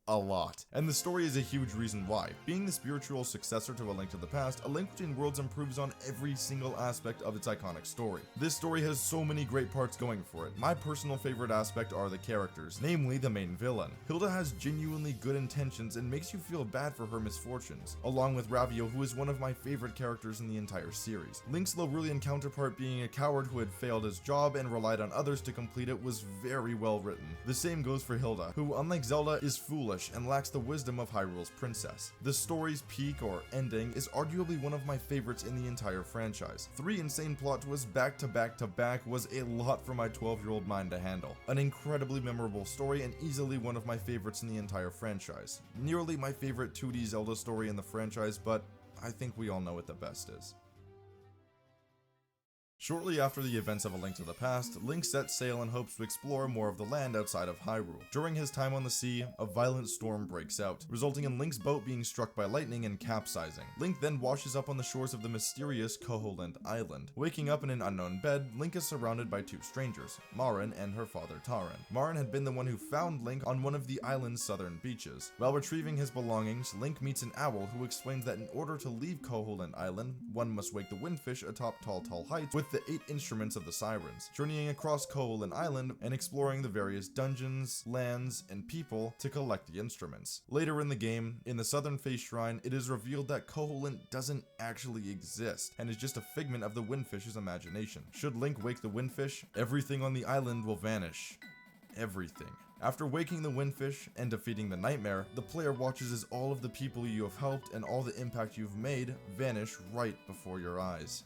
Speaker 1: a lot. And the story is a huge reason why. Being the spiritual successor to A Link to the Past, A Link Between Worlds improves on every single aspect of its iconic story. This story has so many great parts going for it. My personal favorite aspect are the characters, namely the main villain. Hilda has genuinely good intentions and makes you feel bad for her misfortunes, along with Ravio, who is one of my favorite characters in the entire series. Link's Lorulean counterpart, being a coward who had failed his job and relied on others to complete it, was very well written. The same goes for Hilda, who, unlike Zelda, is foolish and lacks the wisdom of Hyrule's princess. The story's peak, or ending, is arguably one of my favorites in the entire franchise. 3 insane plot twists back to back to back was a lot for my 12-year-old mind to handle. An incredibly memorable story and easily one of my favorites in the entire franchise. Nearly my favorite 2D Zelda story in the franchise, but I think we all know what the best is. Shortly after the events of A Link to the Past, Link sets sail and hopes to explore more of the land outside of Hyrule. During his time on the sea, a violent storm breaks out, resulting in Link's boat being struck by lightning and capsizing. Link then washes up on the shores of the mysterious Koholint Island. Waking up in an unknown bed, Link is surrounded by two strangers, Marin and her father Tarin. Marin had been the one who found Link on one of the island's southern beaches. While retrieving his belongings, Link meets an owl who explains that in order to leave Koholint Island, one must wake the windfish atop tall heights with the 8 instruments of the sirens, journeying across Koholint Island and exploring the various dungeons, lands, and people to collect the instruments. Later in the game, in the Southern Face Shrine, it is revealed that Koholint doesn't actually exist and is just a figment of the windfish's imagination. Should Link wake the windfish, everything on the island will vanish. Everything. After waking the windfish and defeating the nightmare, the player watches as all of the people you have helped and all the impact you've made vanish right before your eyes.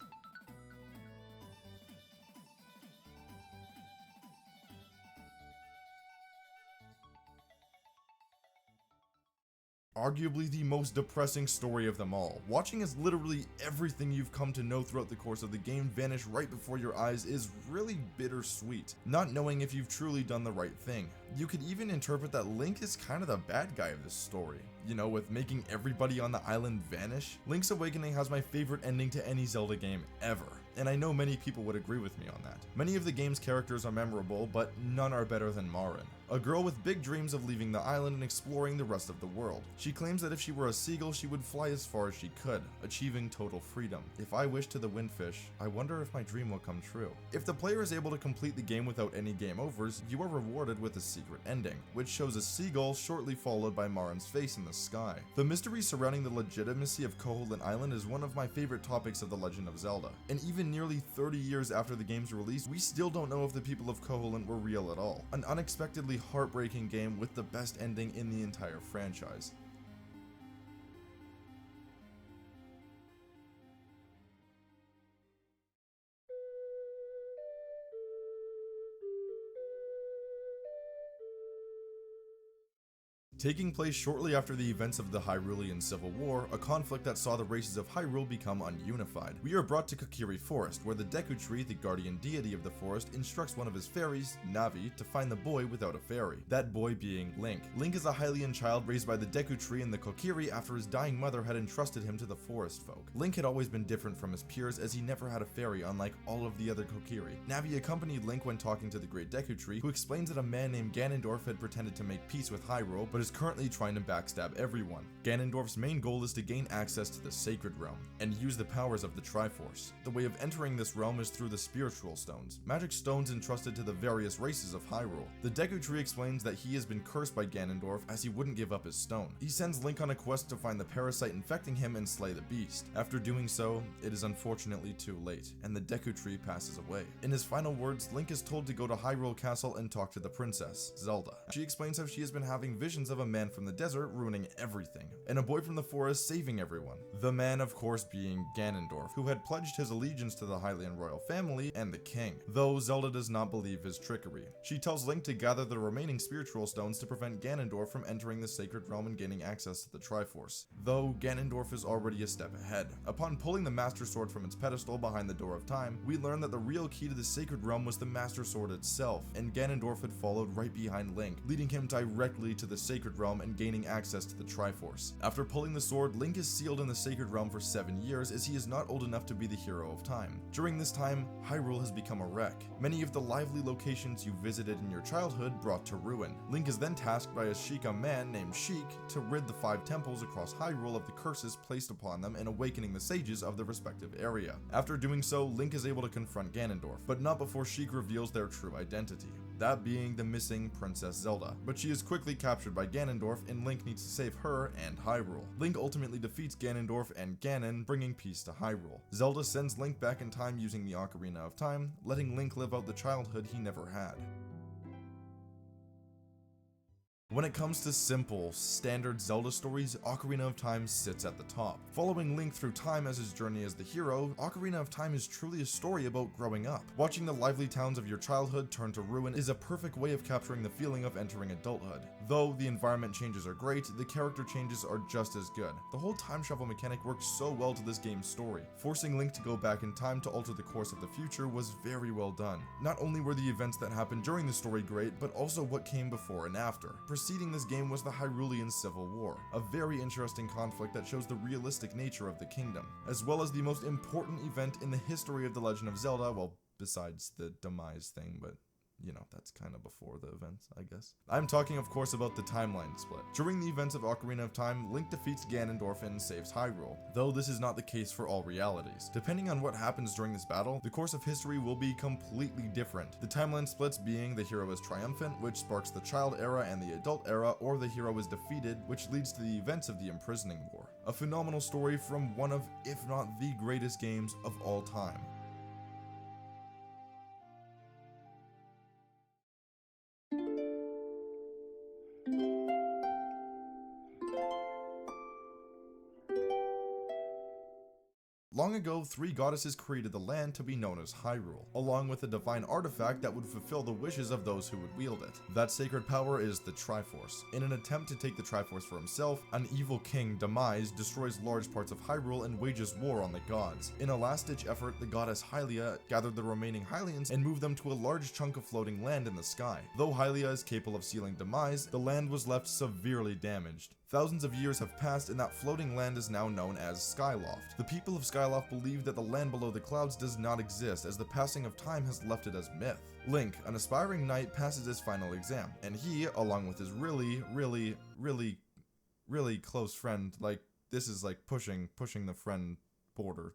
Speaker 1: Arguably the most depressing story of them all. Watching as literally everything you've come to know throughout the course of the game vanish right before your eyes is really bittersweet, not knowing if you've truly done the right thing. You could even interpret that Link is kind of the bad guy of this story. You know, with making everybody on the island vanish. Link's Awakening has my favorite ending to any Zelda game ever, and I know many people would agree with me on that. Many of the game's characters are memorable, but none are better than Marin, a girl with big dreams of leaving the island and exploring the rest of the world. She claims that if she were a seagull, she would fly as far as she could, achieving total freedom. If I wish to the windfish, I wonder if my dream will come true. If the player is able to complete the game without any game overs, you are rewarded with a secret ending, which shows a seagull shortly followed by Marin's face in the sky. The mystery surrounding the legitimacy of Koholint Island is one of my favorite topics of The Legend of Zelda, and even nearly 30 years after the game's release, we still don't know if the people of Koholint were real at all. An unexpectedly heartbreaking game with the best ending in the entire franchise. Taking place shortly after the events of the Hyrulean Civil War, a conflict that saw the races of Hyrule become ununified, we are brought to Kokiri Forest, where the Deku Tree, the guardian deity of the forest, instructs one of his fairies, Navi, to find the boy without a fairy, that boy being Link. Link is a Hylian child raised by the Deku Tree in the Kokiri after his dying mother had entrusted him to the forest folk. Link had always been different from his peers as he never had a fairy, unlike all of the other Kokiri. Navi accompanied Link when talking to the Great Deku Tree, who explains that a man named Ganondorf had pretended to make peace with Hyrule, but is currently trying to backstab everyone. Ganondorf's main goal is to gain access to the Sacred Realm, and use the powers of the Triforce. The way of entering this realm is through the Spiritual Stones, magic stones entrusted to the various races of Hyrule. The Deku Tree explains that he has been cursed by Ganondorf as he wouldn't give up his stone. He sends Link on a quest to find the parasite infecting him and slay the beast. After doing so, it is unfortunately too late, and the Deku Tree passes away. In his final words, Link is told to go to Hyrule Castle and talk to the princess, Zelda. She explains how she has been having visions of a man from the desert ruining everything, and a boy from the forest saving everyone. The man, of course, being Ganondorf, who had pledged his allegiance to the Hylian royal family and the king, though Zelda does not believe his trickery. She tells Link to gather the remaining spiritual stones to prevent Ganondorf from entering the Sacred Realm and gaining access to the Triforce, though Ganondorf is already a step ahead. Upon pulling the Master Sword from its pedestal behind the Door of Time, we learn that the real key to the Sacred Realm was the Master Sword itself, and Ganondorf had followed right behind Link, leading him directly to the Sacred Realm and gaining access to the Triforce. After pulling the sword, Link is sealed in the Sacred Realm for 7 years as he is not old enough to be the hero of time. During this time, Hyrule has become a wreck. Many of the lively locations you visited in your childhood brought to ruin. Link is then tasked by a Sheikah man named Sheik to rid the 5 temples across Hyrule of the curses placed upon them and awakening the sages of the respective area. After doing so, Link is able to confront Ganondorf, but not before Sheik reveals their true identity, that being the missing Princess Zelda. But she is quickly captured by Ganondorf, and Link needs to save her and Hyrule. Link ultimately defeats Ganondorf and Ganon, bringing peace to Hyrule. Zelda sends Link back in time using the Ocarina of Time, letting Link live out the childhood he never had. When it comes to simple, standard Zelda stories, Ocarina of Time sits at the top. Following Link through time as his journey as the hero, Ocarina of Time is truly a story about growing up. Watching the lively towns of your childhood turn to ruin is a perfect way of capturing the feeling of entering adulthood. Though the environment changes are great, the character changes are just as good. The whole time travel mechanic works so well to this game's story. Forcing Link to go back in time to alter the course of the future was very well done. Not only were the events that happened during the story great, but also what came before and after. Preceding this game was the Hyrulean Civil War, a very interesting conflict that shows the realistic nature of the kingdom, as well as the most important event in the history of The Legend of Zelda, well, besides the demise thing, but you know, that's kind of before the events, I guess. I'm talking, of course, about the timeline split. During the events of Ocarina of Time, Link defeats Ganondorf and saves Hyrule, though this is not the case for all realities. Depending on what happens during this battle, the course of history will be completely different. The timeline splits being the hero is triumphant, which sparks the child era and the adult era, or the hero is defeated, which leads to the events of the imprisoning war. A phenomenal story from one of, if not the greatest games of all time. Long ago, three goddesses created the land to be known as Hyrule, along with a divine artifact that would fulfill the wishes of those who would wield it. That sacred power is the Triforce. In an attempt to take the Triforce for himself, an evil king, Demise, destroys large parts of Hyrule and wages war on the gods. In a last-ditch effort, the goddess Hylia gathered the remaining Hylians and moved them to a large chunk of floating land in the sky. Though Hylia is capable of sealing Demise, the land was left severely damaged. Thousands of years have passed and that floating land is now known as Skyloft. The people of Skyloft believe that the land below the clouds does not exist, as the passing of time has left it as myth. Link, an aspiring knight, passes his final exam, and he, along with his really close friend, like, this is like pushing the friend border.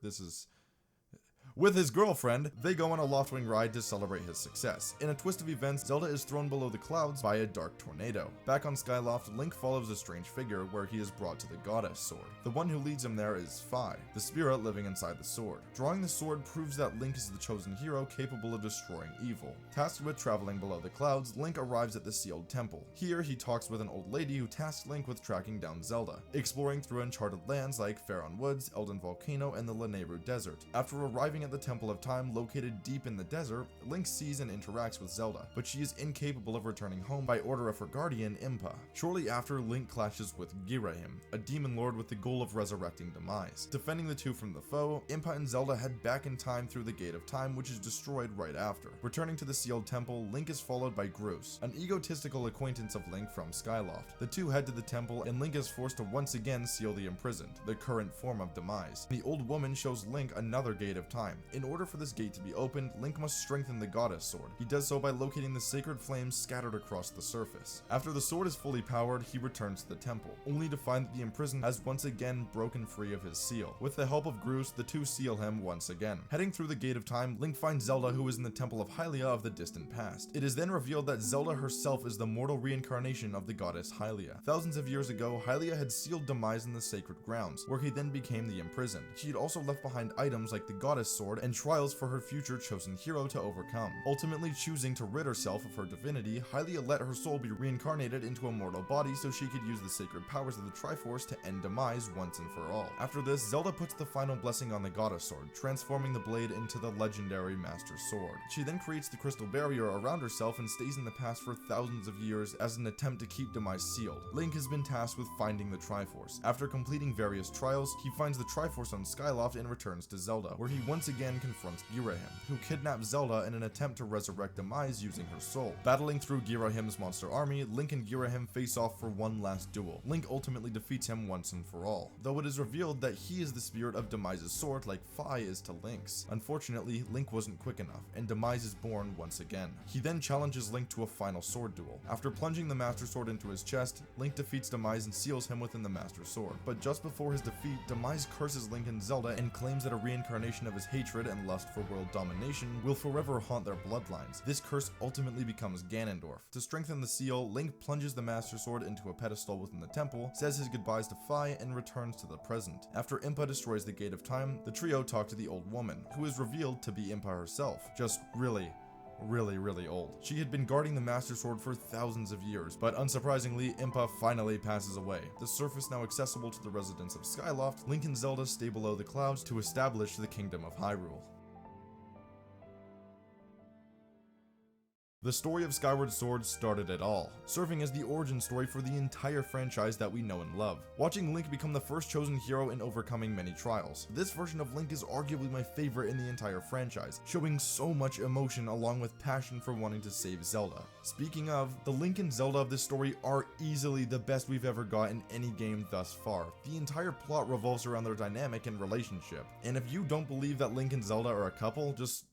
Speaker 1: With his girlfriend, they go on a Loftwing ride to celebrate his success. In a twist of events, Zelda is thrown below the clouds by a dark tornado. Back on Skyloft, Link follows a strange figure where he is brought to the goddess sword. The one who leads him there is Fi, the spirit living inside the sword. Drawing the sword proves that Link is the chosen hero capable of destroying evil. Tasked with traveling below the clouds, Link arrives at the sealed temple. Here, he talks with an old lady who tasks Link with tracking down Zelda, exploring through uncharted lands like Faron Woods, Elden Volcano, and the Lanayru Desert. After arriving at the Temple of Time located deep in the desert, Link sees and interacts with Zelda, but she is incapable of returning home by order of her guardian, Impa. Shortly after, Link clashes with Girahim, a demon lord with the goal of resurrecting Demise. Defending the two from the foe, Impa and Zelda head back in time through the Gate of Time, which is destroyed right after. Returning to the sealed temple, Link is followed by Groose, an egotistical acquaintance of Link from Skyloft. The two head to the temple, and Link is forced to once again seal the imprisoned, the current form of Demise. The old woman shows Link another Gate of Time. In order for this gate to be opened, Link must strengthen the goddess sword. He does so by locating the sacred flames scattered across the surface. After the sword is fully powered, he returns to the temple, only to find that the imprisoned has once again broken free of his seal. With the help of Groose, the two seal him once again. Heading through the Gate of Time, Link finds Zelda, who is in the Temple of Hylia of the distant past. It is then revealed that Zelda herself is the mortal reincarnation of the goddess Hylia. Thousands of years ago, Hylia had sealed Demise in the sacred grounds, where he then became the imprisoned. She had also left behind items like the goddess sword and trials for her future chosen hero to overcome. Ultimately choosing to rid herself of her divinity, Hylia let her soul be reincarnated into a mortal body so she could use the sacred powers of the Triforce to end Demise once and for all. After this, Zelda puts the final blessing on the goddess sword, transforming the blade into the legendary Master Sword. She then creates the crystal barrier around herself and stays in the past for thousands of years as an attempt to keep Demise sealed. Link has been tasked with finding the Triforce. After completing various trials, he finds the Triforce on Skyloft and returns to Zelda, where he once again confronts Girahim, who kidnaps Zelda in an attempt to resurrect Demise using her soul. Battling through Girahim's monster army, Link and Girahim face off for one last duel. Link ultimately defeats him once and for all, though it is revealed that he is the spirit of Demise's sword like Fi is to Link's. Unfortunately, Link wasn't quick enough, and Demise is born once again. He then challenges Link to a final sword duel. After plunging the Master Sword into his chest, Link defeats Demise and seals him within the Master Sword. But just before his defeat, Demise curses Link and Zelda and claims that a reincarnation of his hatred and lust for world domination will forever haunt their bloodlines. This curse ultimately becomes Ganondorf. To strengthen the seal, Link plunges the Master Sword into a pedestal within the temple, says his goodbyes to Fi, and returns to the present. After Impa destroys the Gate of Time, the trio talk to the old woman, who is revealed to be Impa herself. Just really really old. She had been guarding the Master Sword for thousands of years, but unsurprisingly, Impa finally passes away. The surface now accessible to the residents of Skyloft, Link and Zelda stay below the clouds to establish the Kingdom of Hyrule. The story of Skyward Sword started it all, serving as the origin story for the entire franchise that we know and love. Watching Link become the first chosen hero in overcoming many trials. This version of Link is arguably my favorite in the entire franchise, showing so much emotion along with passion for wanting to save Zelda. Speaking of, the Link and Zelda of this story are easily the best we've ever got in any game thus far. The entire plot revolves around their dynamic and relationship. And if you don't believe that Link and Zelda are a couple, just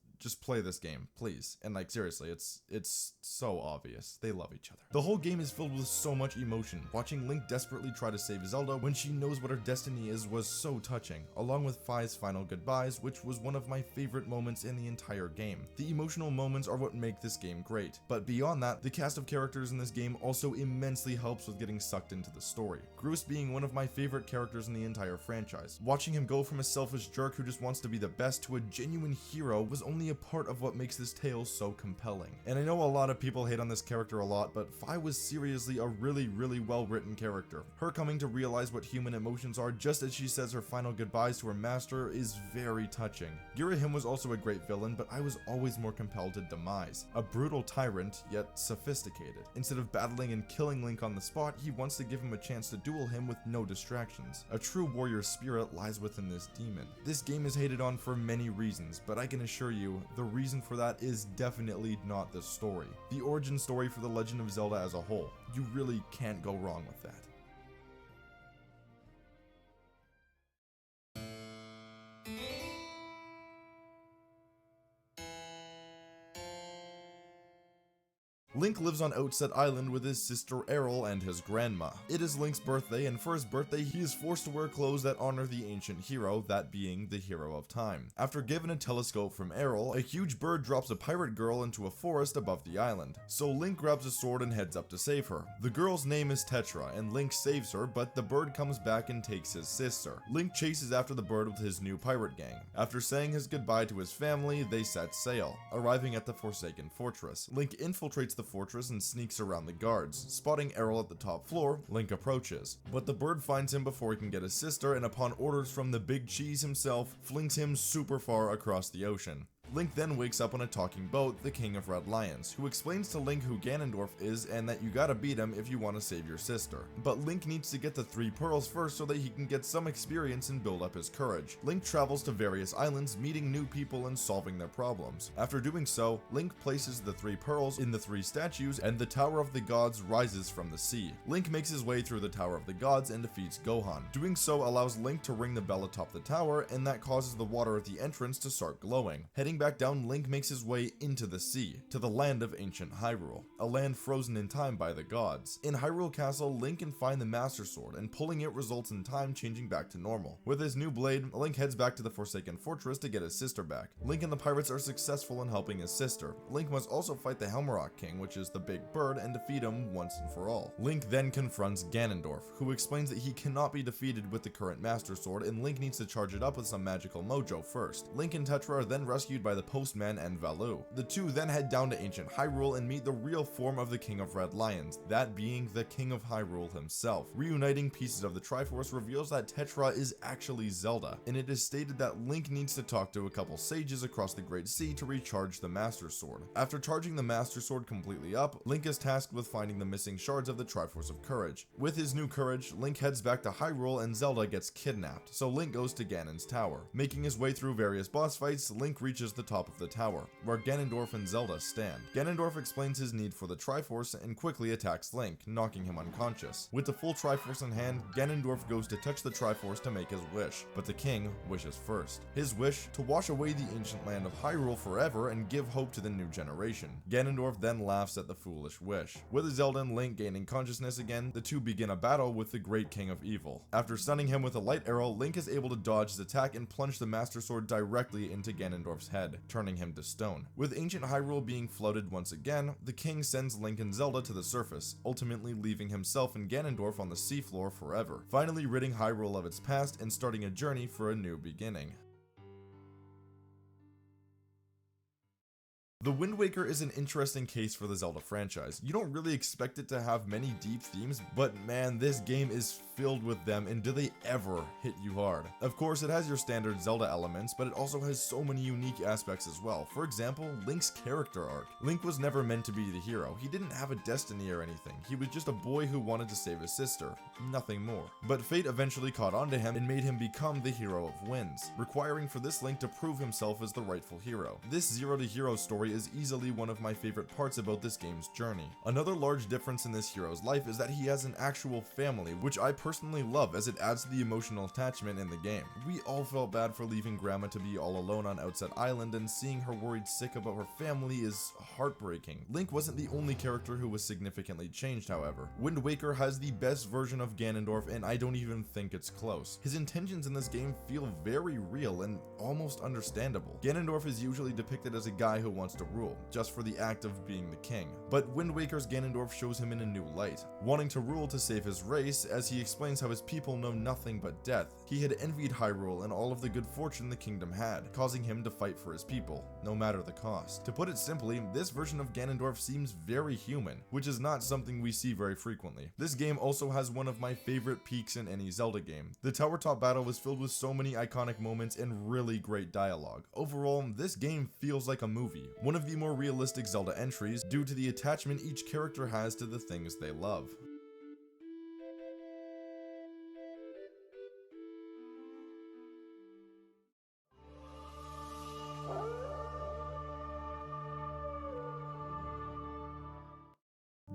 Speaker 1: play this game, please. And like, seriously, it's so obvious. They love each other. The whole game is filled with so much emotion. Watching Link desperately try to save Zelda when she knows what her destiny is was so touching, along with Fi's final goodbyes, which was one of my favorite moments in the entire game. The emotional moments are what make this game great. But beyond that, the cast of characters in this game also immensely helps with getting sucked into the story. Groose being one of my favorite characters in the entire franchise. Watching him go from a selfish jerk who just wants to be the best to a genuine hero was only a part of what makes this tale so compelling. And I know a lot of people hate on this character a lot, but Fi was seriously a really well written character. Her coming to realize what human emotions are just as she says her final goodbyes to her master is very touching. Girahim was also a great villain, but I was always more compelled to Demise, a brutal tyrant, yet sophisticated. Instead of battling and killing Link on the spot, he wants to give him a chance to duel him with no distractions. A true warrior spirit lies within this demon. This game is hated on for many reasons, but I can assure you, the reason for that is definitely not the story. The origin story for The Legend of Zelda as a whole. You really can't go wrong with that. Link lives on Outset Island with his sister Errol and his grandma. It is Link's birthday, and for his birthday he is forced to wear clothes that honor the ancient hero, that being the Hero of Time. After given a telescope from Errol, a huge bird drops a pirate girl into a forest above the island. So Link grabs a sword and heads up to save her. The girl's name is Tetra, and Link saves her, but the bird comes back and takes his sister. Link chases after the bird with his new pirate gang. After saying his goodbye to his family, they set sail, arriving at the Forsaken Fortress. Link infiltrates the fortress and sneaks around the guards. Spotting Errol at the top floor, Link approaches, but the bird finds him before he can get his sister, and upon orders from the Big Cheese himself, flings him super far across the ocean. Link then wakes up on a talking boat, the King of Red Lions, who explains to Link who Ganondorf is and that you gotta beat him if you want to save your sister. But Link needs to get the 3 pearls first so that he can get some experience and build up his courage. Link travels to various islands, meeting new people and solving their problems. After doing so, Link places the 3 pearls in the 3 statues and the Tower of the Gods rises from the sea. Link makes his way through the Tower of the Gods and defeats Gohan. Doing so allows Link to ring the bell atop the tower, and that causes the water at the entrance to start glowing. Heading back down, Link makes his way into the sea, to the land of ancient Hyrule, a land frozen in time by the gods. In Hyrule Castle, Link can find the Master Sword, and pulling it results in time changing back to normal. With his new blade, Link heads back to the Forsaken Fortress to get his sister back. Link and the pirates are successful in helping his sister. Link must also fight the Helmarock King, which is the big bird, and defeat him once and for all. Link then confronts Ganondorf, who explains that he cannot be defeated with the current Master Sword, and Link needs to charge it up with some magical mojo first. Link and Tetra are then rescued by the Postman and Valoo. The two then head down to ancient Hyrule and meet the real form of the King of Red Lions, that being the King of Hyrule himself. Reuniting pieces of the Triforce reveals that Tetra is actually Zelda, and it is stated that Link needs to talk to a couple sages across the Great Sea to recharge the Master Sword. After charging the Master Sword completely up, Link is tasked with finding the missing shards of the Triforce of Courage. With his new courage, Link heads back to Hyrule and Zelda gets kidnapped, so Link goes to Ganon's tower. Making his way through various boss fights, Link reaches the top of the tower, where Ganondorf and Zelda stand. Ganondorf explains his need for the Triforce and quickly attacks Link, knocking him unconscious. With the full Triforce in hand, Ganondorf goes to touch the Triforce to make his wish, but the king wishes first. His wish, to wash away the ancient land of Hyrule forever and give hope to the new generation. Ganondorf then laughs at the foolish wish. With Zelda and Link gaining consciousness again, the two begin a battle with the Great King of Evil. After stunning him with a light arrow, Link is able to dodge his attack and plunge the Master Sword directly into Ganondorf's head, turning him to stone. With ancient Hyrule being flooded once again, the king sends Link and Zelda to the surface, ultimately leaving himself and Ganondorf on the seafloor forever, finally ridding Hyrule of its past and starting a journey for a new beginning. The Wind Waker is an interesting case for the Zelda franchise. You don't really expect it to have many deep themes, but man, this game is filled with them, and do they ever hit you hard. Of course, it has your standard Zelda elements, but it also has so many unique aspects as well. For example, Link's character arc. Link was never meant to be the hero. He didn't have a destiny or anything. He was just a boy who wanted to save his sister. Nothing more. But fate eventually caught on to him and made him become the hero of Winds, requiring for this Link to prove himself as the rightful hero. This zero to hero story is easily one of my favorite parts about this game's journey. Another large difference in this hero's life is that he has an actual family, which I personally love as it adds to the emotional attachment in the game. We all felt bad for leaving Grandma to be all alone on Outset Island, and seeing her worried sick about her family is heartbreaking. Link wasn't the only character who was significantly changed, however. Wind Waker has the best version of Ganondorf, and I don't even think it's close. His intentions in this game feel very real and almost understandable. Ganondorf is usually depicted as a guy who wants to rule, just for the act of being the king. But Wind Waker's Ganondorf shows him in a new light, wanting to rule to save his race, as he explains how his people know nothing but death. He had envied Hyrule and all of the good fortune the kingdom had, causing him to fight for his people, no matter the cost. To put it simply, this version of Ganondorf seems very human, which is not something we see very frequently. This game also has one of my favorite peaks in any Zelda game. The tower top battle was filled with so many iconic moments and really great dialogue. Overall, this game feels like a movie, one of the more realistic Zelda entries due to the attachment each character has to the things they love.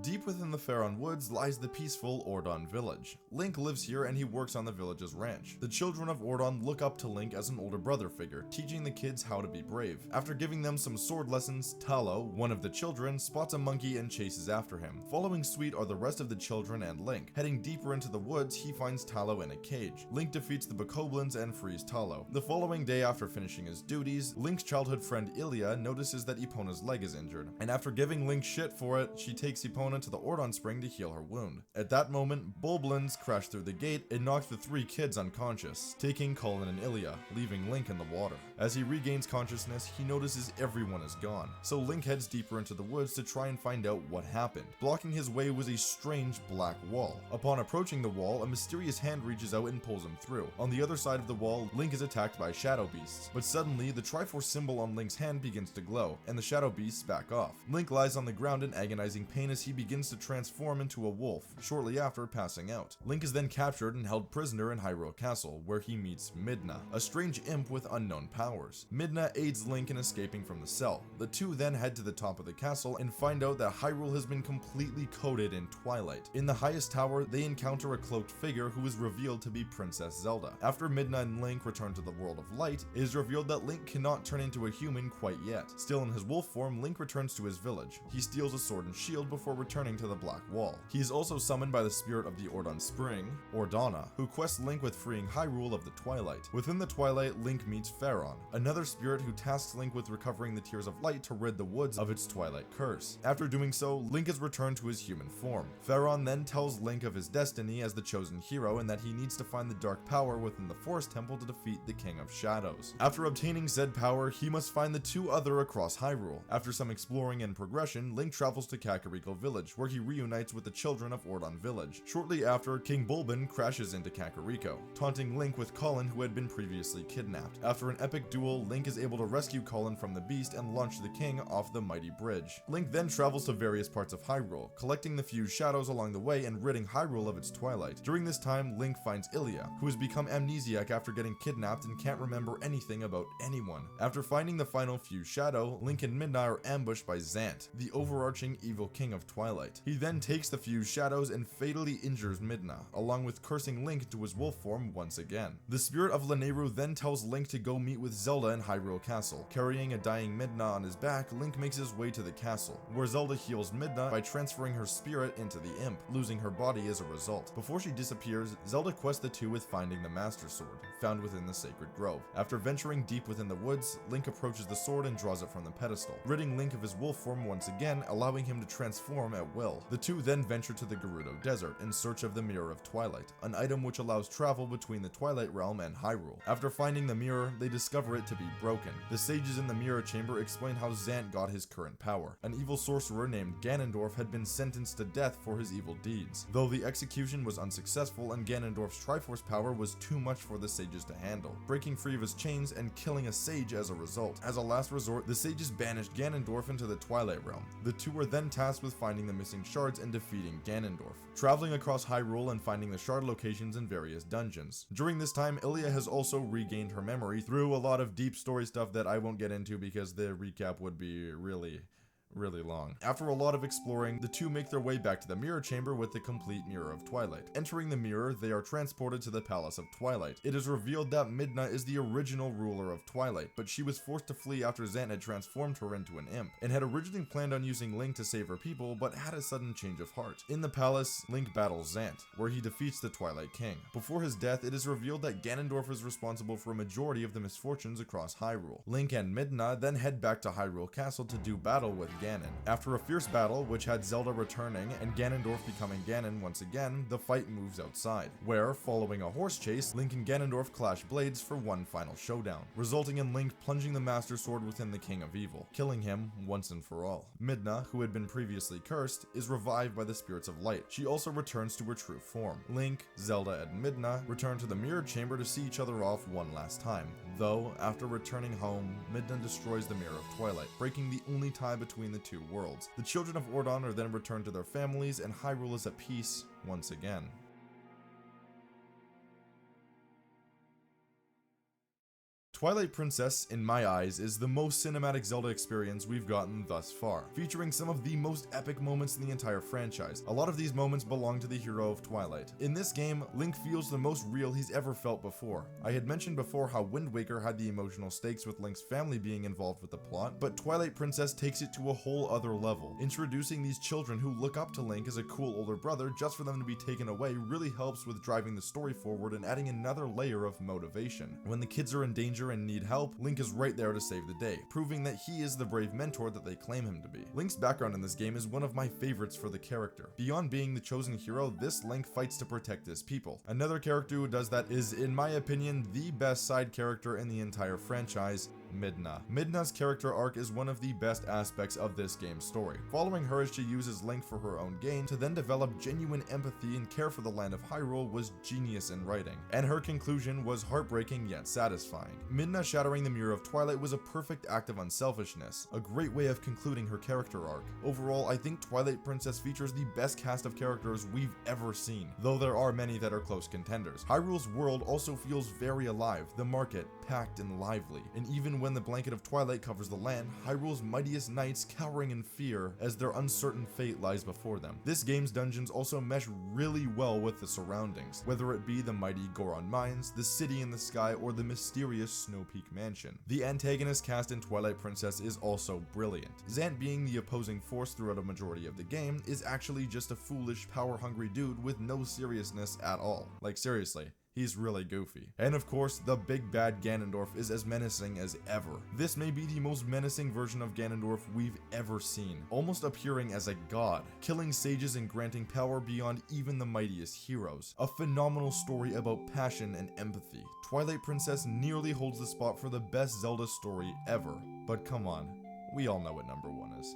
Speaker 1: Deep within the Faron Woods lies the peaceful Ordon village. Link lives here and he works on the village's ranch. The children of Ordon look up to Link as an older brother figure, teaching the kids how to be brave. After giving them some sword lessons, Talo, one of the children, spots a monkey and chases after him. Following suit are the rest of the children and Link. Heading deeper into the woods, he finds Talo in a cage. Link defeats the Bokoblins and frees Talo. The following day, after finishing his duties, Link's childhood friend Ilia notices that Epona's leg is injured, and after giving Link shit for it, she takes Epona to the Ordon Spring to heal her wound. At that moment, Boblins crash through the gate and knock the three kids unconscious, taking Colin and Ilia, leaving Link in the water. As he regains consciousness, he notices everyone is gone, so Link heads deeper into the woods to try and find out what happened. Blocking his way was a strange black wall. Upon approaching the wall, a mysterious hand reaches out and pulls him through. On the other side of the wall, Link is attacked by shadow beasts, but suddenly the Triforce symbol on Link's hand begins to glow, and the shadow beasts back off. Link lies on the ground in agonizing pain as he begins to transform into a wolf, shortly after passing out. Link is then captured and held prisoner in Hyrule Castle, where he meets Midna, a strange imp with unknown powers. Midna aids Link in escaping from the cell. The two then head to the top of the castle and find out that Hyrule has been completely coated in twilight. In the highest tower, they encounter a cloaked figure who is revealed to be Princess Zelda. After Midna and Link return to the world of light, it is revealed that Link cannot turn into a human quite yet. Still in his wolf form, Link returns to his village. He steals a sword and shield before returning to the Black Wall. He is also summoned by the spirit of the Ordon Spring, Ordana, who quests Link with freeing Hyrule of the Twilight. Within the Twilight, Link meets Faron, another spirit who tasks Link with recovering the Tears of Light to rid the woods of its Twilight curse. After doing so, Link is returned to his human form. Faron then tells Link of his destiny as the chosen hero and that he needs to find the dark power within the Forest Temple to defeat the King of Shadows. After obtaining said power, he must find the two other across Hyrule. After some exploring and progression, Link travels to Kakariko Village, where he reunites with the children of Ordon Village. Shortly after, King Bulbin crashes into Kakariko, taunting Link with Colin, who had been previously kidnapped. After an epic duel, Link is able to rescue Colin from the beast and launch the king off the mighty bridge. Link then travels to various parts of Hyrule, collecting the fused shadows along the way and ridding Hyrule of its twilight. During this time, Link finds Ilia, who has become amnesiac after getting kidnapped and can't remember anything about anyone. After finding the final fused shadow, Link and Midna are ambushed by Zant, the overarching evil king of Twilight. He then takes the fused shadows and fatally injures Midna, along with cursing Link to his wolf form once again. The spirit of Lanayru then tells Link to go meet with Zelda in Hyrule Castle. Carrying a dying Midna on his back, Link makes his way to the castle, where Zelda heals Midna by transferring her spirit into the imp, losing her body as a result. Before she disappears, Zelda quests the two with finding the Master Sword, found within the Sacred Grove. After venturing deep within the woods, Link approaches the sword and draws it from the pedestal, ridding Link of his wolf form once again, allowing him to transform at will. The two then venture to the Gerudo Desert in search of the Mirror of Twilight, an item which allows travel between the Twilight Realm and Hyrule. After finding the mirror, they discover it to be broken. The sages in the Mirror Chamber explain how Zant got his current power. An evil sorcerer named Ganondorf had been sentenced to death for his evil deeds, though the execution was unsuccessful and Ganondorf's Triforce power was too much for the sages to handle, breaking free of his chains and killing a sage as a result. As a last resort, the sages banished Ganondorf into the Twilight Realm. The two were then tasked with finding the missing shards and defeating Ganondorf, traveling across Hyrule and finding the shard locations in various dungeons. During this time, Ilia has also regained her memory through a lot of deep story stuff that I won't get into because the recap would be really long. After a lot of exploring, the two make their way back to the Mirror Chamber with the complete Mirror of Twilight. Entering the mirror, they are transported to the Palace of Twilight. It is revealed that Midna is the original ruler of Twilight, but she was forced to flee after Zant had transformed her into an imp, and had originally planned on using Link to save her people, but had a sudden change of heart. In the palace, Link battles Zant, where he defeats the Twilight King. Before his death, it is revealed that Ganondorf is responsible for a majority of the misfortunes across Hyrule. Link and Midna then head back to Hyrule Castle to do battle with Ganon. After a fierce battle, which had Zelda returning and Ganondorf becoming Ganon once again, the fight moves outside, where, following a horse chase, Link and Ganondorf clash blades for one final showdown, resulting in Link plunging the Master Sword within the King of Evil, killing him once and for all. Midna, who had been previously cursed, is revived by the Spirits of Light. She also returns to her true form. Link, Zelda, and Midna return to the Mirror Chamber to see each other off one last time, though, after returning home, Midna destroys the Mirror of Twilight, breaking the only tie between the two worlds. The children of Ordon are then returned to their families, and Hyrule is at peace once again. Twilight Princess, in my eyes, is the most cinematic Zelda experience we've gotten thus far, featuring some of the most epic moments in the entire franchise. A lot of these moments belong to the hero of Twilight. In this game, Link feels the most real he's ever felt before. I had mentioned before how Wind Waker had the emotional stakes with Link's family being involved with the plot, but Twilight Princess takes it to a whole other level. Introducing these children who look up to Link as a cool older brother just for them to be taken away really helps with driving the story forward and adding another layer of motivation. When the kids are in danger and need help, Link is right there to save the day, proving that he is the brave mentor that they claim him to be. Link's background in this game is one of my favorites for the character. Beyond being the chosen hero, this Link fights to protect his people. Another character who does that is, in my opinion, the best side character in the entire franchise, Midna. Midna's character arc is one of the best aspects of this game's story. Following her as she uses Link for her own gain to then develop genuine empathy and care for the land of Hyrule was genius in writing, and her conclusion was heartbreaking yet satisfying. Midna shattering the Mirror of Twilight was a perfect act of unselfishness, a great way of concluding her character arc. Overall, I think Twilight Princess features the best cast of characters we've ever seen, though there are many that are close contenders. Hyrule's world also feels very alive, the market packed and lively, and even when the blanket of Twilight covers the land, Hyrule's mightiest knights cowering in fear as their uncertain fate lies before them. This game's dungeons also mesh really well with the surroundings, whether it be the mighty Goron Mines, the city in the sky, or the mysterious Snow Peak Mansion. The antagonist cast in Twilight Princess is also brilliant. Zant, being the opposing force throughout a majority of the game, is actually just a foolish, power-hungry dude with no seriousness at all. Like, seriously. He's really goofy. And of course, the big bad Ganondorf is as menacing as ever. This may be the most menacing version of Ganondorf we've ever seen, almost appearing as a god, killing sages and granting power beyond even the mightiest heroes. A phenomenal story about passion and empathy. Twilight Princess nearly holds the spot for the best Zelda story ever. But come on, we all know what number one is.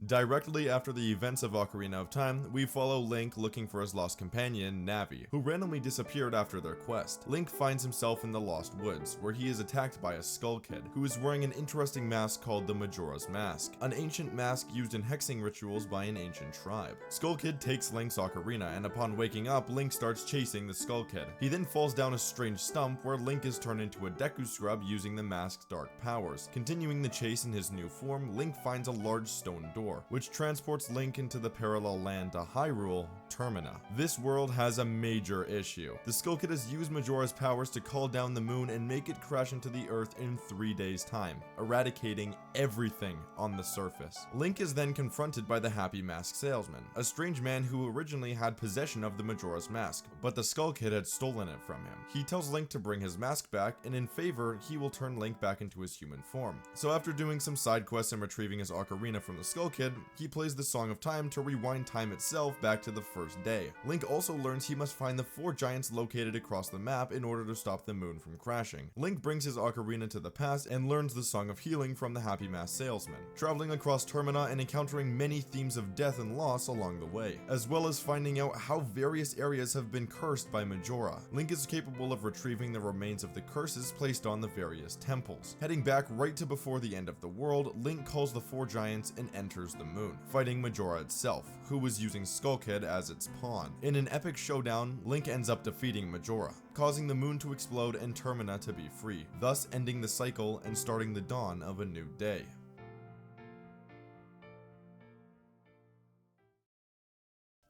Speaker 1: Directly after the events of Ocarina of Time, we follow Link looking for his lost companion, Navi, who randomly disappeared after their quest. Link finds himself in the Lost Woods, where he is attacked by a Skull Kid, who is wearing an interesting mask called the Majora's Mask, an ancient mask used in hexing rituals by an ancient tribe. Skull Kid takes Link's ocarina, and upon waking up, Link starts chasing the Skull Kid. He then falls down a strange stump where Link is turned into a Deku Scrub using the mask's dark powers. Continuing the chase in his new form, Link finds a large stone door, which transports Link into the parallel land to Hyrule, Termina. This world has a major issue. The Skull Kid has used Majora's powers to call down the moon and make it crash into the earth in 3 days' time, eradicating everything on the surface. Link is then confronted by the Happy Mask salesman, a strange man who originally had possession of the Majora's Mask, but the Skull Kid had stolen it from him. He tells Link to bring his mask back, and in favor, he will turn Link back into his human form. So after doing some side quests and retrieving his ocarina from the Skull Kid, he plays the Song of Time to rewind time itself back to the first day. Link also learns he must find the 4 giants located across the map in order to stop the moon from crashing. Link brings his ocarina to the past and learns the Song of Healing from the Happy Mask salesman, traveling across Termina and encountering many themes of death and loss along the way, as well as finding out how various areas have been cursed by Majora. Link is capable of retrieving the remains of the curses placed on the various temples. Heading back right to before the end of the world, Link calls the 4 giants and enters the moon, fighting Majora itself, who was using Skull Kid as its pawn. In an epic showdown, Link ends up defeating Majora, causing the moon to explode and Termina to be free, thus ending the cycle and starting the dawn of a new day.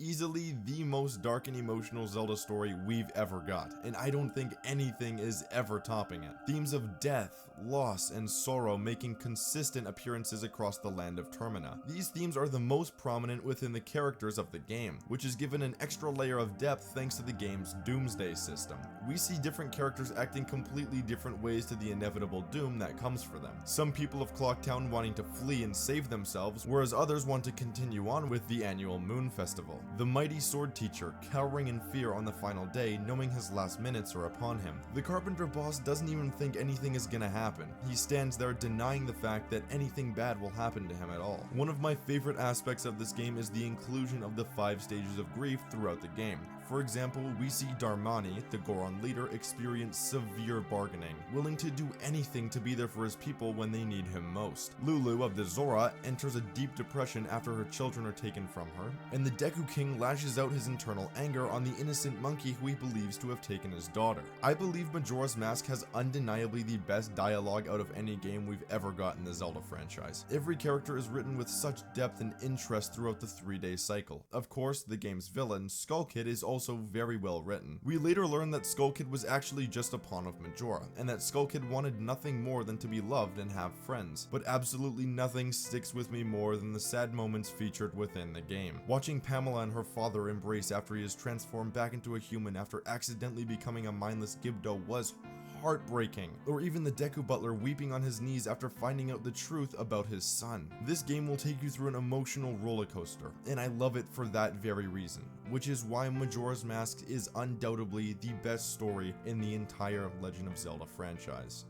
Speaker 1: Easily the most dark and emotional Zelda story we've ever got, and I don't think anything is ever topping it. Themes of death, loss, and sorrow making consistent appearances across the land of Termina. These themes are the most prominent within the characters of the game, which is given an extra layer of depth thanks to the game's Doomsday system. We see different characters acting completely different ways to the inevitable doom that comes for them. Some people of Clocktown wanting to flee and save themselves, whereas others want to continue on with the annual Moon Festival. The mighty sword teacher, cowering in fear on the final day, knowing his last minutes are upon him. The carpenter boss doesn't even think anything is gonna happen. He stands there denying the fact that anything bad will happen to him at all. One of my favorite aspects of this game is the inclusion of the 5 stages of grief throughout the game. For example, we see Darmani, the Goron leader, experience severe bargaining, willing to do anything to be there for his people when they need him most. Lulu of the Zora enters a deep depression after her children are taken from her, and the Deku King lashes out his internal anger on the innocent monkey who he believes to have taken his daughter. I believe Majora's Mask has undeniably the best dialogue out of any game we've ever got in the Zelda franchise. Every character is written with such depth and interest throughout the 3-day cycle. Of course, the game's villain, Skull Kid, is also very well written. We later learn that Skull Kid was actually just a pawn of Majora, and that Skull Kid wanted nothing more than to be loved and have friends. But absolutely nothing sticks with me more than the sad moments featured within the game. Watching Pamela and her father embrace after he is transformed back into a human after accidentally becoming a mindless Gibdo was heartbreaking, or even the Deku Butler weeping on his knees after finding out the truth about his son. This game will take you through an emotional roller coaster, and I love it for that very reason, which is why Majora's Mask is undoubtedly the best story in the entire Legend of Zelda franchise.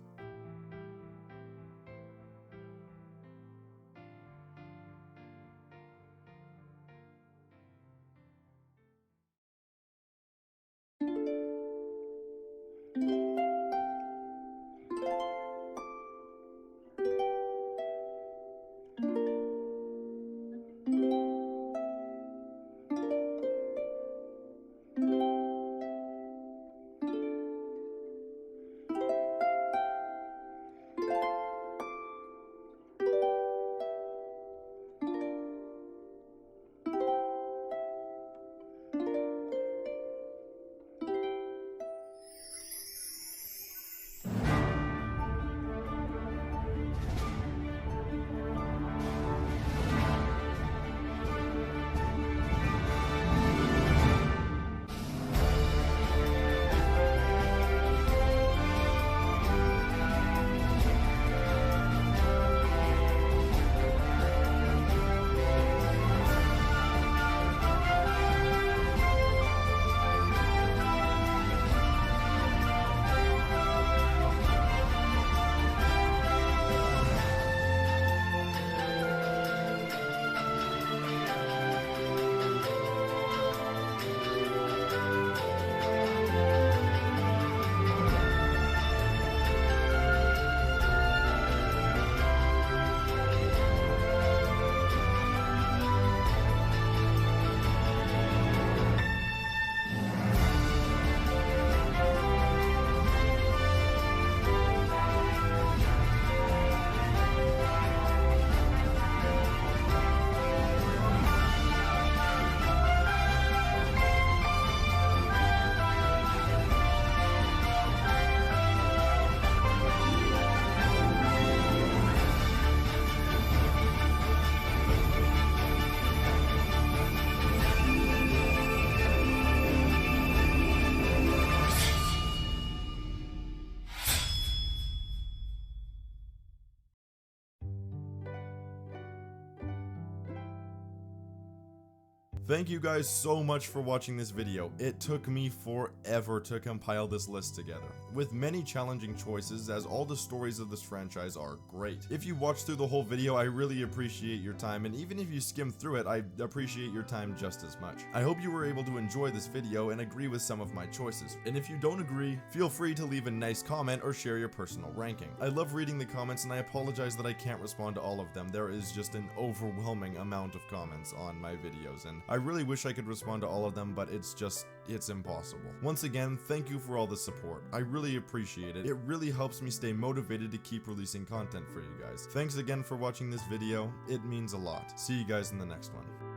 Speaker 1: Thank you guys so much for watching this video. It took me forever to compile this list together, with many challenging choices as all the stories of this franchise are great. If you watched through the whole video, I really appreciate your time, and even if you skim through it, I appreciate your time just as much. I hope you were able to enjoy this video and agree with some of my choices, and if you don't agree, feel free to leave a nice comment or share your personal ranking. I love reading the comments, and I apologize that I can't respond to all of them. There is just an overwhelming amount of comments on my videos, and I really wish I could respond to all of them, but it's impossible. Once again, thank you for all the support. I really appreciate it. It really helps me stay motivated to keep releasing content for you guys. Thanks again for watching this video. It means a lot. See you guys in the next one.